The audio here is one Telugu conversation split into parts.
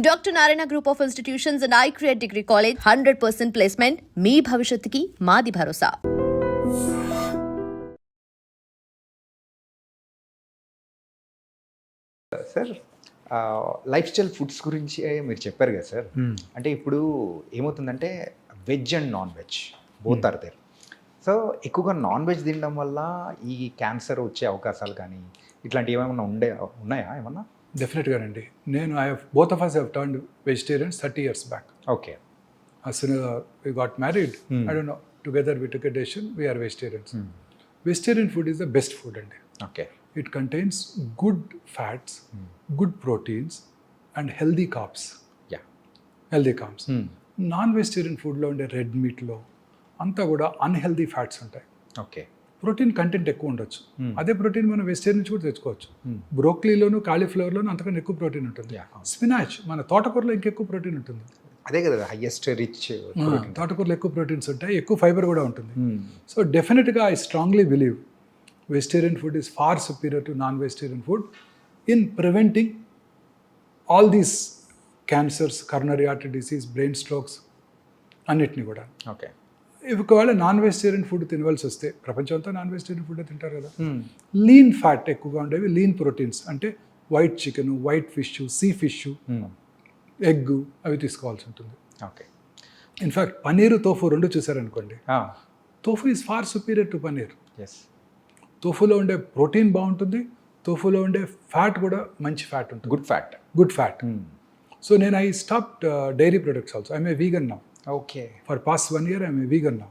Dr. Narayana Group of Institutions and I Create Degree College 100% placement. మీ భవిష్యత్తుకి మాది భరోసా. సార్ లైఫ్ స్టైల్ ఫుడ్స్ గురించి మీరు చెప్పారు కదా సార్. అంటే ఇప్పుడు ఏమవుతుందంటే veg and non veg both are there. So ఎక్కువగా నాన్ వెజ్ తినడం వల్ల ఈ క్యాన్సర్ వచ్చే అవకాశాలు కానీ ఇట్లాంటివి ఏమైనా ఉన్నాయా ఏమన్నా? డెఫినెట్గానండి. నేను both of us have turned vegetarians 30 years back. Okay. As soon as we got married, I don't know, together we took a decision, we are vegetarians. Vegetarian food is the best food అండి. Okay. It contains good fats, good proteins and healthy carbs. Yeah. Healthy carbs. Non vegetarian ఫుడ్లో ఉండే రెడ్ మీట్లో అంతా కూడా అన్హెల్దీ ఫ్యాట్స్ ఉంటాయి. ఓకే. ప్రోటీన్ కంటెంట్ ఎక్కువ ఉండొచ్చు. అదే ప్రోటీన్ మనం వెజిటేరియన్ నుంచి కూడా తెచ్చుకోవచ్చు. బ్రోక్లీలోను కాలీఫ్లవర్లోను అంతకన్నా ఎక్కువ ప్రోటీన్ ఉంటుంది. స్పినాచ్ మన తోటకూరలో ఇంకెక్కువ ప్రోటీన్ ఉంటుంది. అదే కదా హైయెస్ట్ రిచ్. తోటకూరలో ఎక్కువ ప్రోటీన్స్ ఉంటాయి, ఎక్కువ ఫైబర్ కూడా ఉంటుంది. సో డెఫినెట్గా I strongly believe vegetarian food is far superior to non vegetarian food in preventing all these cancers, coronary artery disease, brain strokes అన్నిటిని కూడా. ఓకే. ఒకవేళ నాన్ వెజిటేరియన్ ఫుడ్ తినవలసి వస్తే, ప్రపంచం అంతా నాన్ వెజిటేరియన్ ఫుడ్ తింటారు కదా, లీన్ ఫ్యాట్ ఎక్కువగా ఉండేవి, లీన్ ప్రోటీన్స్ అంటే white chicken, white fish, sea fish, egg అవి తీసుకోవాల్సి ఉంటుంది. ఓకే. ఇన్ఫ్యాక్ట్ పనీరు, తోఫు రెండు చూసారనుకోండి, tofu is far superior to paneer. Yes. తోఫులో ఉండే ప్రోటీన్ బాగుంటుంది, తోఫులో ఉండే ఫ్యాట్ కూడా మంచి ఫ్యాట్ ఉంటుంది, గుడ్ ఫ్యాట్. సో నేను I stopped dairy products also. I'm a vegan now. Okay. For past 1 year I'm a vegan now.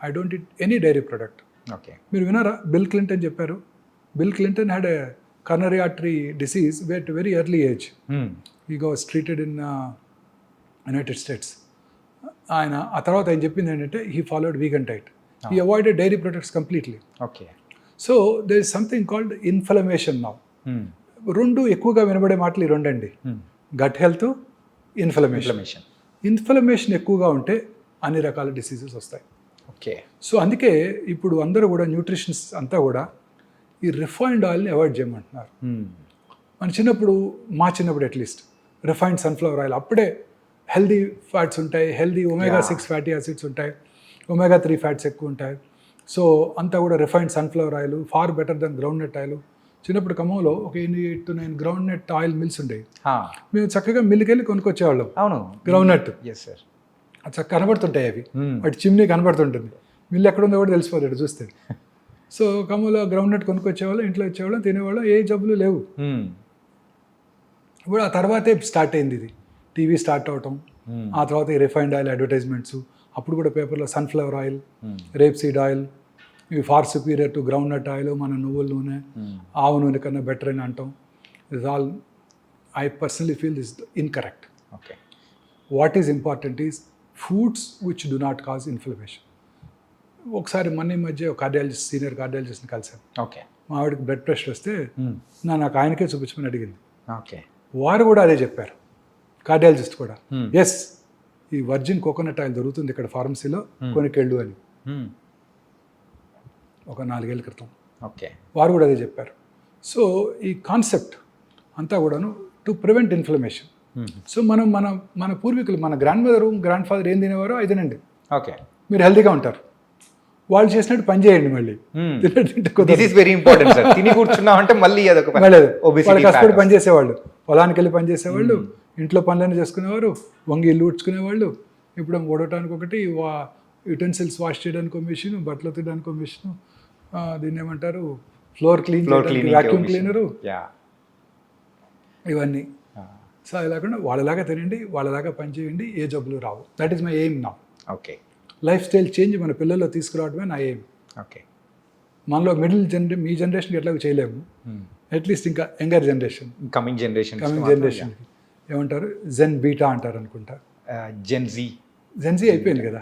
I don't eat any dairy product. Okay. మీరు విన్నారా బిల్ క్లింటన్ చెప్పారు? Bill Clinton had a coronary artery disease at very early age. He was treated in United States. ఆయన ఆ తర్వాత ఆయన చెప్పింది ఏంటంటే he followed vegan diet. He avoided dairy products completely. Okay. So there is something called inflammation now. రెండు ఎక్కువగా వినబడే మాటలు ఈ రెండండి, గట్ హెల్త్, ఇన్ఫ్లమేషన్. ఇన్ఫ్లమేషన్ ఎక్కువగా ఉంటే అన్ని రకాల డిసీజెస్ వస్తాయి. ఓకే. సో అందుకే ఇప్పుడు అందరూ కూడా న్యూట్రిషన్స్ అంతా కూడా ఈ రిఫైన్డ్ ఆయిల్ని అవాయిడ్ చేయమంటున్నారు. మన చిన్నప్పుడు, మా చిన్నప్పుడు అట్లీస్ట్ రిఫైన్డ్ సన్ఫ్లవర్ ఆయిల్, అప్పుడే హెల్దీ ఫ్యాట్స్ ఉంటాయి, హెల్దీ omega-6 ఫ్యాటీ యాసిడ్స్ ఉంటాయి, omega-3 ఫ్యాట్స్ ఎక్కువ ఉంటాయి. సో అంతా కూడా refined sunflower oil far better than groundnut oil. చిన్నప్పుడు ఖమ్మంలో ఒక 8 to 9 groundnut oil mills ఉండేవి. మేము చక్కగా మిల్లుకి వెళ్ళి కొనుక్కొచ్చేవాళ్ళం. అవును, గ్రౌండ్ నట్. Yes sir. అది చక్కగా కనబడుతుంటాయి అవి, వాటి చిమ్నీ కనబడుతుంటుంది. మిల్లు ఎక్కడ ఉందో కూడా తెలిసిపోతాడు చూస్తే. సో ఖమ్మంలో గ్రౌండ్ నట్ కొనుక్కొచ్చేవాళ్ళం, ఇంట్లో వచ్చేవాళ్ళం, తినేవాళ్ళం, ఏ జబ్బులు లేవు. ఇప్పుడు ఆ తర్వాతే స్టార్ట్ అయింది ఇది, టీవీ స్టార్ట్ అవటం, ఆ తర్వాత ఈ రిఫైన్డ్ ఆయిల్ అడ్వర్టైజ్మెంట్స్. అప్పుడు కూడా పేపర్లో sunflower oil, rape seed oil ఇవి far superior to groundnut oil, మన నువ్వుల నూనె, ఆవు నూనె కన్నా బెటర్ అని అంటాం. Is all I personally feel this incorrect. Okay. What is important is foods which do not cause inflammation. ఒకసారి మొన్న ఈ మధ్య కార్డియాలజిస్ట్, సీనియర్ కార్డియాలజిస్ట్ని కలిసాను. ఓకే. మా ఆవిడకి బ్లడ్ ప్రెషర్ వస్తే నాకు ఆయనకే చూపించమని అడిగింది. ఓకే. వారు కూడా అదే చెప్పారు, కార్డియాలజిస్ట్ కూడా. ఎస్, ఈ వర్జిన్ కోకోనట్ ఆయిల్ దొరుకుతుంది ఇక్కడ ఫార్మసీలో, కొనుకెళ్ళు అని, ఒక 4 ఏళ్ల క్రితం. ఓకే. వారు కూడా అదే చెప్పారు. సో ఈ కాన్సెప్ట్ అంతా కూడాను టు ప్రివెంట్ ఇన్ఫ్లమేషన్. సో మనం మన పూర్వీకులు, మన గ్రాండ్ మదర్, గ్రాండ్ ఫాదర్ ఏం తినేవారో అది తినండి. ఓకే. మీరు హెల్తీగా ఉంటారు. వాళ్ళు చేసినట్టు పని చేయండి. మళ్ళీ వెరీ ఇంపార్టెంట్ సార్. తిని కూర్చున్నామంటే మళ్ళీ వాళ్ళు కష్టపడి పని చేసేవాళ్ళు, పొలానికి వెళ్ళి పని చేసేవాళ్ళు, ఇంట్లో పనులన్నీ చేసుకునేవారు, వంగి ఇల్లు ఊడ్చుకునేవాళ్ళు. ఇప్పుడు ఓడటానికి ఒకటి, యుటెన్సిల్స్ వాష్ చేయడానికి ఒక మిషన్, బట్టలు తినడానికి ఒక మిషన్, దీన్ని ఏమంటారు, ఫ్లోర్ క్లీన్, వ్యాక్యూమ్ క్లీనరు, ఇవన్నీ. సో అది లేకుండా వాళ్ళలాగా తినండి, వాళ్ళలాగా పని చేయండి, ఏ జబ్బులు రావు. That is my aim now. Okay. Lifestyle change మన పిల్లల్లో తీసుకురావడమే నా ఎయిమ్. ఓకే. మనలో మీ జనరేషన్కి ఎట్లా చేయలేము, అట్లీస్ట్ ఇంకా యంగర్ జనరేషన్, కమింగ్ జనరేషన్ ఏమంటారు, జెన్ బీటా అంటారు అనుకుంటా. జెన్జీ అయిపోయింది కదా,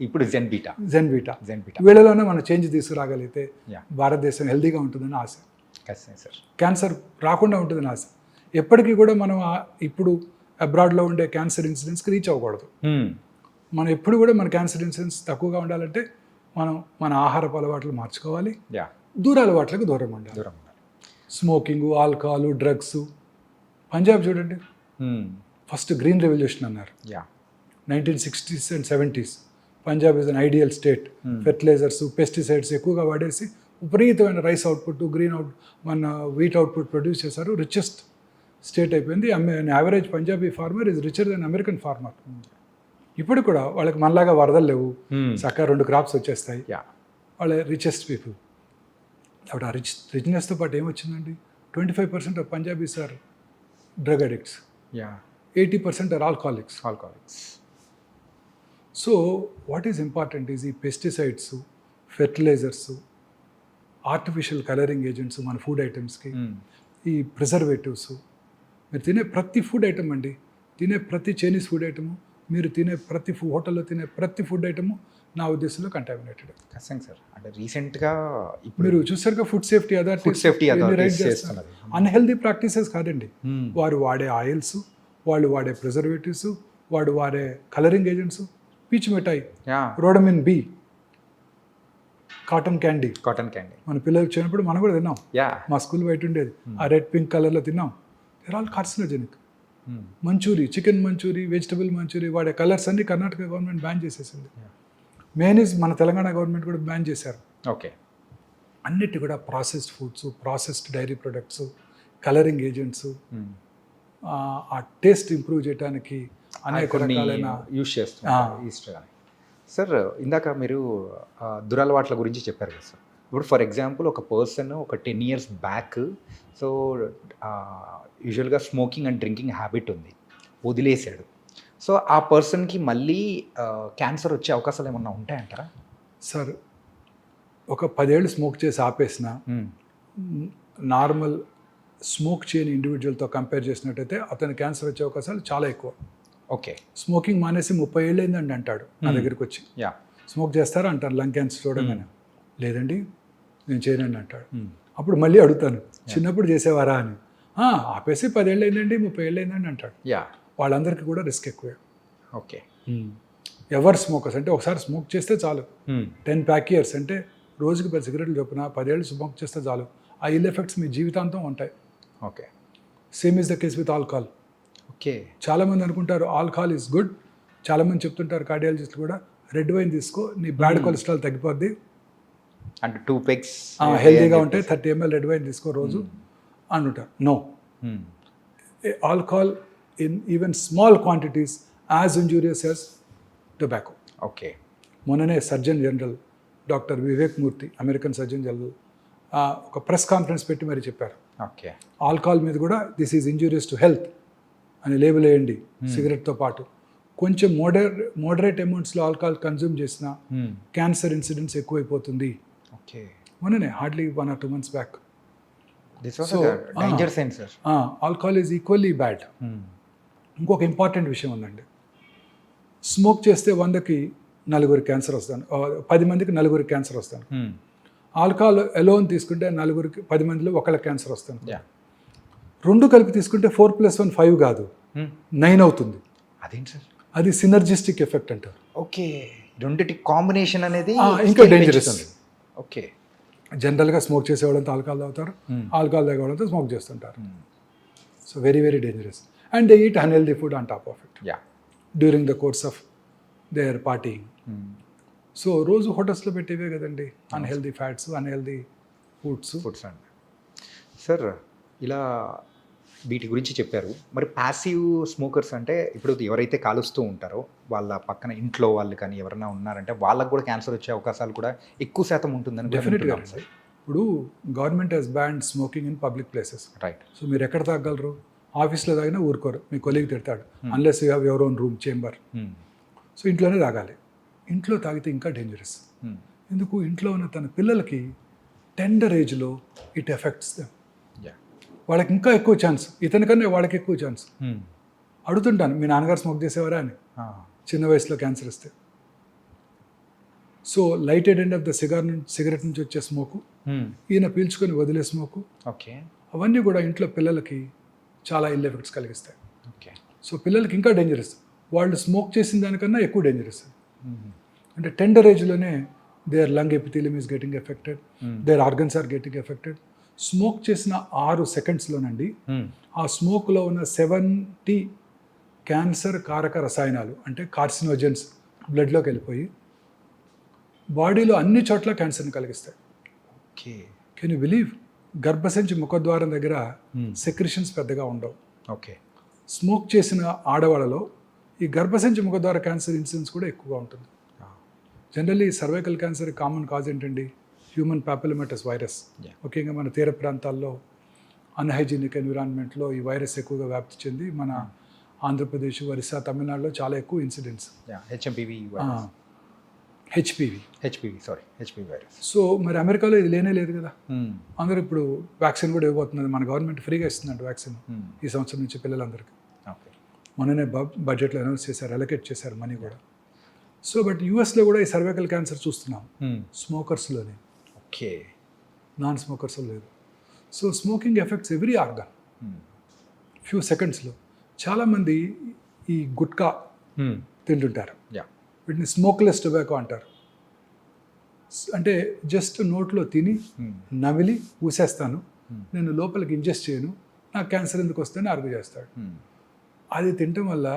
ఇప్పుడు జెన్ బీటా. వీళ్ళలోనే మనం చేంజ్ తీసుకురాగలిగితే భారతదేశం హెల్తీగా ఉంటుందని ఆశ. క్యాన్సర్ రాకుండా ఉంటుందని ఆశ. ఎప్పటికీ కూడా మనం ఇప్పుడు అబ్రాడ్లో ఉండే క్యాన్సర్ ఇన్సిడెన్స్కి రీచ్ అవ్వకూడదు. మనం ఎప్పుడు కూడా మన క్యాన్సర్ ఇన్సిడెన్స్ తక్కువగా ఉండాలంటే మనం మన ఆహారపు అలవాట్లు మార్చుకోవాలి, అలవాట్లకు దూరం ఉండాలి. Smoking, alcohol, drugs. పంజాబ్ చూడండి, ఫస్ట్ గ్రీన్ రెవల్యూషన్ అన్నారు. Yeah 1960s and 70s Punjab is an ideal state. Fertilizers, pesticides ఎక్కువగా వాడేసి విపరీతమైన రైస్ అవుట్పుట్, గ్రీన్ మన వీట్ అవుట్పుట్ ప్రొడ్యూస్ చేశారు. రిచెస్ట్ స్టేట్ అయిపోయింది. Average Punjabi farmer is richer than American farmer. ఇప్పుడు కూడా వాళ్ళకి మనలాగా వరదలు లేవు, చక్కగా 2 క్రాప్స్ వచ్చేస్తాయి. యా వాళ్ళ రిచెస్ట్ పీపుల్. అప్పుడు ఆ రిచ్నెస్తో పాటు ఏమొచ్చిందండి, 25% of Punjabis are drug addicts, yeah 80% are alcoholics. Alcoholics. So what is important is ఈ pesticides, fertilizers, artificial colouring agents మన ఫుడ్ ఐటమ్స్కి, ఈ ప్రిజర్వేటివ్స్. మీరు తినే ప్రతి ఫుడ్ ఐటమ్ అండి, తినే ప్రతి చైనీస్ ఫుడ్ ఐటము, మీరు తినే ప్రతి హోటల్లో తినే ప్రతి ఫుడ్ ఐటము నా ఉద్దేశంలో కంటామినేటెడ్. ఖచ్చితంగా సార్. అంటే రీసెంట్గా ఇప్పుడు మీరు చూసారుగా food safety food safety authorities చేస్తున్నది. అన్హెల్దీ ప్రాక్టీసెస్ కాదండి. వారు వాడే ఆయిల్స్, వాళ్ళు వాడే ప్రిజర్వేటివ్స్, వాడు వాడే కలరింగ్ ఏజెంట్స్, పీచు మిఠాయి, yeah rhodamine B, cotton candy. Cotton candy. మన పిల్లలు వచ్చినప్పుడు మనం కూడా తిన్నాం. యా మా స్కూల్ బయట ఉండేది, ఆ రెడ్ పింక్ కలర్లో తిన్నాం. They're all carcinogenic. Manchurian, chicken manchurian, vegetable manchurian వాడే కలర్స్ అన్ని కర్ణాటక గవర్నమెంట్ బ్యాన్ చేసేసింది. మేనీస్ మన తెలంగాణ గవర్నమెంట్ కూడా బ్యాన్ చేశారు. ఓకే. అన్నిటి కూడా processed foods, processed dairy products, colouring agents, ఆ టేస్ట్ ఇంప్రూవ్ చేయడానికి అనేక రకాలైన యూజ్ చేస్తున్నారు ఈస్టర్ అని. సార్ ఇందాక మీరు దురలవాట్ల గురించి చెప్పారు కదా సార్. ఇప్పుడు ఫర్ ఎగ్జాంపుల్ ఒక పర్సన్ ఒక 10 years బ్యాక్ సో యూజువల్గా స్మోకింగ్ అండ్ డ్రింకింగ్ హ్యాబిట్ ఉంది, వదిలేశాడు. సో ఆ పర్సన్కి మళ్ళీ క్యాన్సర్ వచ్చే అవకాశాలు ఏమన్నా ఉంటాయంటారా? సార్ ఒక 10 ఏళ్ళు స్మోక్ చేసి ఆపేసిన నార్మల్ స్మోక్ చేయని ఇండివిజువల్తో కంపేర్ చేసినట్టయితే అతని క్యాన్సర్ వచ్చే అవకాశాలు చాలా ఎక్కువ. ఓకే. స్మోకింగ్ మానేసి 30 ఏళ్ళు అయిందండి అంటాడు నా దగ్గరికి వచ్చి. యా స్మోక్ చేస్తారా అంటారు లంగ్ క్యాన్సర్ చూడగానే. లేదండి నేను చేయనండి అంటాడు. అప్పుడు మళ్ళీ అడుగుతాను, చిన్నప్పుడు చేసేవారా అని. ఆపేసి 10 ఏళ్ళు అయిందండి, 30 ఏళ్ళు అయిందండి అంటాడు. యా వాళ్ళందరికీ కూడా రిస్క్ ఎక్కువే. ఓకే. ఎవరు స్మోకర్స్ అంటే ఒకసారి స్మోక్ చేస్తే చాలు, 10 pack years అంటే రోజుకి 10 సిగరెట్లు చొప్పున 10 ఏళ్ళు స్మోక్ చేస్తే చాలు, ఆ ఇల్ ఎఫెక్ట్స్ మీ జీవితాంతం ఉంటాయి. Okay. Same is the case with alcohol. Okay. చాలామంది అనుకుంటారు ఆల్కహాల్ ఈజ్ గుడ్. చాలామంది చెప్తుంటారు కార్డియాలజిస్టులు కూడా, రెడ్ వైన్ తీసుకో నీ బ్యాడ్ కొలెస్ట్రాల్ తగ్గిపోద్ది, అంటే 2 pegs హెల్తీగా ఉంటే 30 ml రెడ్ వైన్ తీసుకో రోజు అంటుంటారు. No, alcohol in even small quantities as injurious as tobacco. Okay. మొన్ననే surgeon general doctor Vivek Murthy, American surgeon general, ఒక ప్రెస్ కాన్ఫరెన్స్ పెట్టి మరి చెప్పారు, ఓకే, ఆల్కహాల్ మీద కూడా this is injurious to health అని లేబుల్ వేయండి సిగరెట్తో పాటు. కొంచెం మోడరేట్ అమౌంట్స్లో ఆల్కహాల్ కన్జ్యూమ్ చేసిన క్యాన్సర్ ఇన్సిడెంట్స్ ఎక్కువైపోతుంది. ఓకే. మొన్ననే hardly 1 or 2 months back. This was danger sign sir. Alcohol is equally bad. ఇంకొక ఇంపార్టెంట్ విషయం ఉందండి, స్మోక్ చేస్తే 100కి 4 క్యాన్సర్ వస్తాను, 10 మందికి 4 క్యాన్సర్ వస్తాను. ఆల్కహాల్ ఎలోన్ తీసుకుంటే 10 మందిలో 1 క్యాన్సర్ వస్తాను. రెండు కలిపి తీసుకుంటే 4 + 1 5 కాదు, 9 అవుతుంది. అదేంటి సార్? అది సినర్జిస్టిక్ ఎఫెక్ట్ అంటారు. ఓకే. రెండిటి కాంబినేషన్ అనేది ఇంకా డేంజరస్. ఓకే. జనరల్గా స్మోక్ చేసేవాళ్ళంతా ఆల్కహాల్ తాగుతారు, ఆల్కహాల్ తాగేవాళ్ళంతా స్మోక్ చేస్తుంటారు. So very very dangerous. And they eat unhealthy food on top of it yeah during the course of their partying. So రోజు హోటల్స్లో పెట్టేవే కదండి అన్హెల్దీ ఫ్యాట్స్, అన్హెల్దీ ఫుడ్స్. అండి. సార్ ఇలా వీటి గురించి చెప్పారు. మరి ప్యాసివ్ స్మోకర్స్ అంటే ఇప్పుడు ఎవరైతే కాలుస్తూ ఉంటారో వాళ్ళ పక్కన ఇంట్లో వాళ్ళు కానీ ఎవరైనా ఉన్నారంటే వాళ్ళకు కూడా క్యాన్సర్ వచ్చే అవకాశాలు కూడా ఎక్కువ శాతం ఉంటుందని డెఫినెట్గా. ఇప్పుడు government has banned smoking in public places. Right. So మీరు ఎక్కడ తాగలరు? ఆఫీస్లో తాగినా ఊరుకోరు, మీ కొలీగ్ తిడతాడు, unless you have your own room chamber. So ఇంట్లోనే తాగాలి. ఇంట్లో తాగితే ఇంకా డేంజరస్. ఎందుకు? ఇంట్లో ఉన్న తన పిల్లలకి టెండర్ ఏజ్లో ఇట్ ఎఫెక్ట్స్ దెమ్. వాళ్ళకి ఇంకా ఎక్కువ ఛాన్స్, ఇతనికన్నా వాళ్ళకి ఎక్కువ ఛాన్స్. అడుగుతుంటాను, మీ నాన్నగారు స్మోక్ చేసేవారా అని, చిన్న వయసులో క్యాన్సర్ వస్తే. So lighted end of the cigarette నుంచి వచ్చే స్మోకు, ఈయన పీల్చుకొని వదిలే స్మోకు, ఓకే, అవన్నీ కూడా ఇంట్లో పిల్లలకి చాలా ఇల్ ఎఫెక్ట్స్ కలిగిస్తాయి. ఓకే. సో పిల్లలకి ఇంకా డేంజరస్, వాళ్ళు స్మోక్ చేసిన దానికన్నా ఎక్కువ డేంజరస్. అంటే టెండర్ ఏజ్లోనే their lung epithelium is getting affected, their organs are getting affected. Smoke చేసిన 6 secondsలోనండి ఆ స్మోక్లో ఉన్న 70 క్యాన్సర్ కారక రసాయనాలు అంటే కార్సినోజెన్స్ బ్లడ్లోకి వెళ్ళిపోయి బాడీలో అన్ని చోట్ల క్యాన్సర్ని కలిగిస్తాయి. ఓకే. Can you believe? గర్భసంచి ముఖద్వారం దగ్గర సెక్రిషన్స్ పెద్దగా ఉండవు. ఓకే. స్మోక్ చేసిన ఆడవాళ్ళలో ఈ గర్భసంచి ముఖద్వార క్యాన్సర్ ఇన్సిడెన్స్ కూడా ఎక్కువగా ఉంటుంది. Generally cervical cancer common cause ఏంటండి? Human papillomatous virus. ముఖ్యంగా మన తీర ప్రాంతాల్లో అన్హైజీనిక్ ఎన్విరాన్మెంట్లో ఈ వైరస్ ఎక్కువగా వ్యాప్తి చెంది మన ఆంధ్రప్రదేశ్, ఒరిస్సా, తమిళనాడులో చాలా ఎక్కువ ఇన్సిడెంట్స్. HPV virus. సో మరి అమెరికాలో ఇది లేనే లేదు కదా. అందరూ ఇప్పుడు వ్యాక్సిన్ కూడా ఇవ్వబోతున్నది. మన గవర్నమెంట్ ఫ్రీగా ఇస్తుందంట వ్యాక్సిన్ ఈ సంవత్సరం నుంచి పిల్లలందరికీ. మొన్ననే బడ్జెట్లో అనౌన్స్ చేశారు, అలొకేట్ చేశారు మనీ కూడా. సో బట్ యూఎస్లో కూడా ఈ సర్వైకల్ క్యాన్సర్ చూస్తున్నాం స్మోకర్స్లోనే. ఓకే. నాన్ స్మోకర్స్లో లేదు. So smoking effects every organ few సెకండ్స్లో. చాలామంది ఈ గుట్కా తింటుంటారు, వీటిని స్మోక్లెస్ టొబాకో అంటారు. అంటే జస్ట్ నోట్లో తిని నమిలి ఊసేస్తాను, నేను లోపలికి ఇంజెస్ట్ చేయను, నాకు క్యాన్సర్ ఎందుకు వస్తుందని ఆర్గ్యూ చేస్తాడు. అది తినటం వల్ల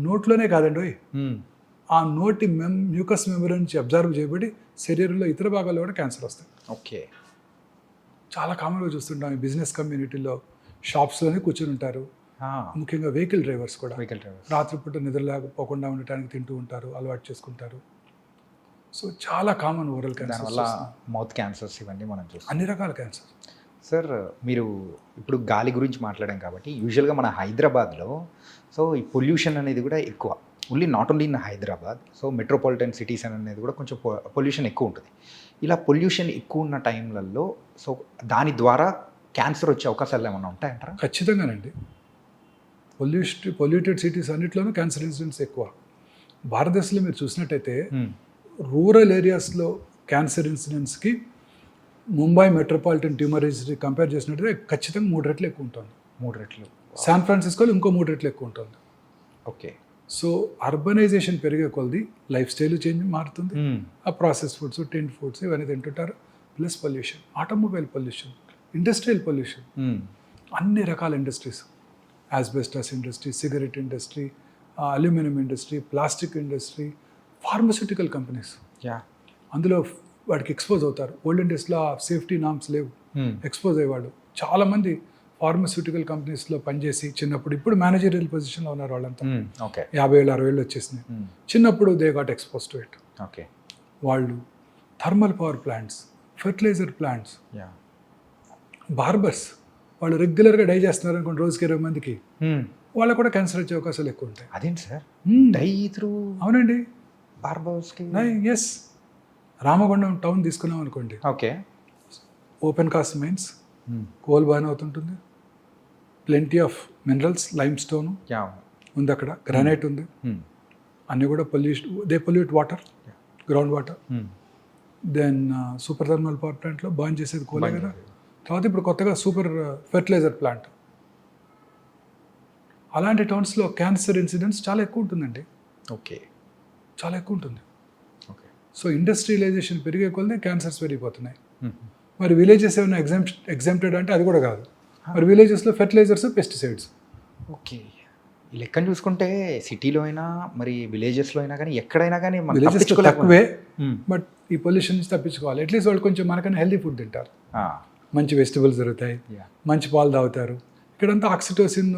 నోట్లోనే కాదండి, ఆ నోటి మ్యూకస్ మెమరీ నుంచి అబ్జర్వ్ చేయబడి శరీరంలో ఇతర భాగాల్లో కూడా క్యాన్సర్ వస్తాయి. ఓకే. చాలా కామన్గా చూస్తుంటాం ఈ బిజినెస్ కమ్యూనిటీలో. షాప్స్లోనే కూర్చొని ఉంటారు, ముఖ్యంగా వెహికల్ డ్రైవర్స్ కూడా రాత్రిపూట నిద్రలేకపోకుండా ఉండటానికి తింటూ ఉంటారు, అలవాటు చేసుకుంటారు. సో చాలా కామన్ ఓరల్ క్యాన్సర్ వల్ల మౌత్ క్యాన్సర్స్ ఇవన్నీ మనం చూస్తాం, అన్ని రకాల క్యాన్సర్. సార్ మీరు ఇప్పుడు గాలి గురించి మాట్లాడాం కాబట్టి యూజువల్గా మన హైదరాబాద్లో సో ఈ పొల్యూషన్ అనేది కూడా ఎక్కువ, not only in Hyderabad. So metropolitan cities అనేది కూడా కొంచెం పొల్యూషన్ ఎక్కువ ఉంటుంది. ఇలా పొల్యూషన్ ఎక్కువ ఉన్న టైంలలో సో దాని ద్వారా క్యాన్సర్ వచ్చే అవకాశాలు ఏమైనా ఉంటాయంటారా? ఖచ్చితంగానండి. పొల్యూటెడ్ సిటీస్ అన్నిట్లోనూ క్యాన్సర్ ఇన్సిడెంట్స్ ఎక్కువ. భారతదేశంలో మీరు చూసినట్టయితే రూరల్ ఏరియాస్లో క్యాన్సర్ ఇన్సిడెంట్స్కి Mumbai metropolitan tumour registry compare చేసినట్టయితే ఖచ్చితంగా 3 రెట్లు ఎక్కువ ఉంటుంది. 3 రెట్లు. శాన్ ఫ్రాన్సిస్కోలో ఇంకో 3 రెట్లు ఎక్కువ ఉంటుంది. ఓకే. సో అర్బనైజేషన్ పెరిగే కొలది లైఫ్ స్టైల్ చేంజ్ మారుతుంది. ఆ ప్రాసెస్ ఫుడ్స్, టిండ్ ఫుడ్స్ ఇవన్నీ తింటుంటారు. Plus pollution, automobile pollution, industrial pollution, అన్ని రకాల industries, asbestos industry, cigarette industry, aluminium industry, plastic industry, pharmaceutical companies, అందులో వాడికి ఎక్స్పోజ్ అవుతారు. ఓల్డెన్ డేస్లో సేఫ్టీ నామ్స్ లేవు, ఎక్స్పోజ్ అయ్యేవాళ్ళు. చాలామంది ఫార్మస్యూటికల్ కంపెనీస్లో పనిచేసి చిన్నప్పుడు, ఇప్పుడు మేనేజరియల్ పొజిషన్లో ఉన్నారు వాళ్ళంతా. 50 ఏళ్ళు 60 ఏళ్ళు వచ్చేసినాయి. చిన్నప్పుడు they got expose to it. Okay. వాళ్ళు thermal power plants, fertilizer plants, barbers, వాళ్ళు రెగ్యులర్గా డై చేస్తున్నారు అనుకోండి రోజుకి 20 మందికి, వాళ్ళకు కూడా క్యాన్సర్ వచ్చే అవకాశాలు ఎక్కువ ఉంటాయి. అదేంటి సార్ డై త్రూ? అవునండి, బార్బర్స్కి. ఎస్. రామగుండం టౌన్ తీసుకున్నాం అనుకోండి, okay, open cast mines, coal burn అవుతుంటుంది, plenty of minerals, limestone ఉంది అక్కడ, గ్రానైట్ ఉంది, అన్నీ కూడా pollute water, ground water. Then super thermal power ప్లాంట్లో బర్న్ చేసేది కోలే కదా. తర్వాత ఇప్పుడు కొత్తగా సూపర్ ఫెర్టిలైజర్ ప్లాంట్. అలాంటి టౌన్స్లో క్యాన్సర్ ఇన్సిడెంట్స్ చాలా ఎక్కువ ఉంటుందండి. ఓకే, చాలా ఎక్కువ ఉంటుంది. ఓకే. సో ఇండస్ట్రియలైజేషన్ పెరిగే కొలది క్యాన్సర్స్ పెరిగిపోతున్నాయి. మరి విలేజెస్ ఏమైనా ఎగ్జామ్టెడ్ అంటే అది కూడా కాదు. మరి విలేజెస్లో ఫెర్టిలైజర్స్, పెస్టిసైడ్స్. ఓకే. ఈ లెక్కను చూసుకుంటే సిటీలో అయినా మరి విలేజెస్లో అయినా కానీ ఎక్కడైనా కానీ విలేజెస్ తక్కువే, బట్ ఈ పొల్యూషన్ నుంచి తప్పించుకోవాలి. అట్లీస్ట్ వాళ్ళు కొంచెం మనకన్నా హెల్తీ ఫుడ్ తింటారు, మంచి వెజిటబుల్స్ దొరుకుతాయి, మంచి పాలు తాగుతారు. ఇక్కడంతా ఆక్సిటోసిన్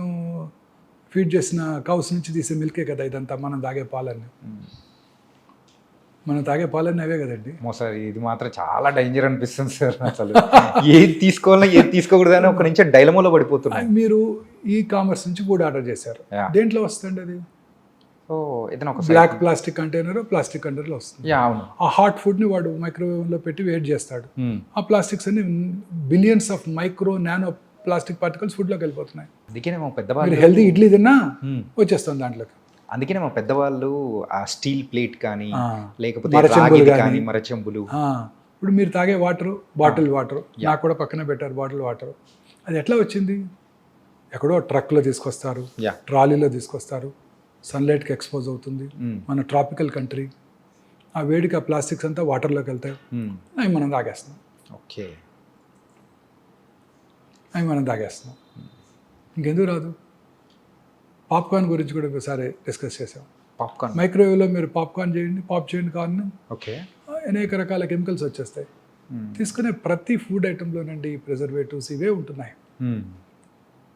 ఫీడ్ చేసిన కౌస్ నుంచి తీసే మిల్కే కదా ఇదంతా. మనం తాగే పాలన్నీ అవే కదండి. సార్ ఇది మాత్రం చాలా డేంజర్ అనిపిస్తుంది సార్. అసలు ఏది తీసుకోవాలన్నా ఏది తీసుకోకూడదు అని ఒక నుంచి డైలమోలో పడిపోతున్నాయి. మీరు ఈ కామర్స్ నుంచి ఫుడ్ ఆర్డర్ చేశారు, దేంట్లో వస్తుంది అది? ఏదైనా ఒక బ్లాక్ ప్లాస్టిక్ కంటైనర్, ప్లాస్టిక్ కంటైనర్లో వస్తుంది. అవును. ఆ హాట్ ఫుడ్ని వాడు మైక్రోవేవ్లో పెట్టి వేట్ చేస్తాడు. ఆ ప్లాస్టిక్స్ అన్ని billions of micro nano plastic particles ఫుడ్లోకి వెళ్ళిపోతున్నాయి. అందుకేనేమో పెద్దవాళ్ళు హెల్తీ ఇడ్లీ తిన్నా వచ్చేస్తుంది దాంట్లోకి. అందుకేనేమో పెద్దవాళ్ళు ఆ స్టీల్ ప్లేట్ కానీ లేకపోతే మరచెంబులు. ఇప్పుడు మీరు తాగే వాటర్, బాటిల్ వాటర్, నాకు కూడా పక్కన పెట్టారు బాటిల్ వాటర్. అది ఎట్లా వచ్చింది? ఎక్కడో ట్రక్లో తీసుకొస్తారు, ట్రాలీలో తీసుకొస్తారు, సన్లైట్కి ఎక్స్పోజ్ అవుతుంది. మన ట్రాపికల్ కంట్రీ, ఆ వేడికి ఆ ప్లాస్టిక్స్ అంతా వాటర్లోకి వెళ్తాయి, అవి మనం తాగేస్తున్నాం. ఓకే, ఇంకెందుకు రాదు? పాప్కార్న్ గురించి కూడా ఒకసారి డిస్కస్ చేసాం. పాప్కార్న్. మైక్రోవేవ్లో మీరు పాప్కార్న్ చేయండి, పాప్ చేయండి కార్న్, ఓకే. అనేక రకాల కెమికల్స్ వచ్చేస్తాయి. తీసుకునే ప్రతి ఫుడ్ ఐటెంలోనండి ప్రిజర్వేటివ్స్ ఇవే ఉంటున్నాయి.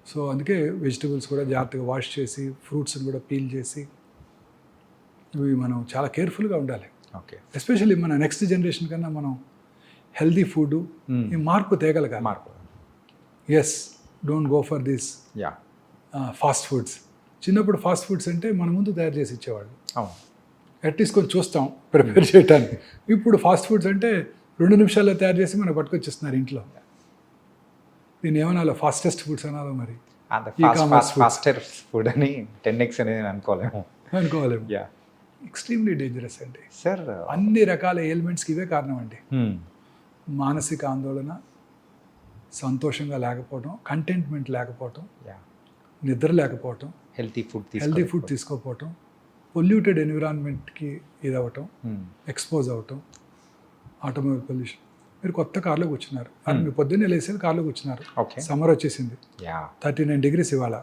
సో అందుకే వెజిటబుల్స్ కూడా జాగ్రత్తగా వాష్ చేసి, ఫ్రూట్స్ని కూడా పీల్ చేసి, ఇవి మనం చాలా కేర్ఫుల్గా ఉండాలి. ఓకే. ఎస్పెషల్లీ మన నెక్స్ట్ జనరేషన్ కన్నా మనం హెల్దీ ఫుడ్ ఈ మార్పు తేగలగాలి. మార్పు. Yes, don't go for this yeah. Fast foods. చిన్నప్పుడు ఫాస్ట్ ఫుడ్స్ అంటే మన ముందు తయారు చేసి ఇచ్చేవాళ్ళు, అవును. అట్లీస్ట్ కొంచెం చూస్తాం ప్రిపేర్ చేయడానికి. ఇప్పుడు ఫాస్ట్ ఫుడ్స్ అంటే 2 నిమిషాల్లో తయారు చేసి మనకు పట్టుకొచ్చేస్తున్నారు ఇంట్లో. దీన్ని ఏమన్నా ఫాస్టెస్ట్ ఫుడ్స్ అనాలో మరి, ఫాస్టర్ ఫుడ్ అని 10x అనేది అనుకోలేము. అనుకోవాలి. యా. ఎక్స్ట్రీమ్లీ డేంజరస్ అండి. సార్, అన్ని రకాల ఎయిల్మెంట్స్కి ఇవే కారణం అండి. మానసిక ఆందోళన, సంతోషంగా లేకపోవటం, కంటెంట్మెంట్ లేకపోవటం, యా, నిద్ర లేకపోవటం, హెల్తీ ఫుడ్ తీసుకోకపోవటం, పొల్యూటెడ్ ఎన్విరాన్మెంట్కి ఇదవటం, ఎక్స్పోజ్ అవ్వటం, ఆటోమొబైల్ పొల్యూషన్. మీరు కొత్త కార్లో కూర్చున్నారు, అది మీరు పొద్దున్నే లేసేది కార్లో కూర్చున్నారు. ఓకే. సమ్మర్ వచ్చేసింది, యా, 39 degrees ఇవాళ.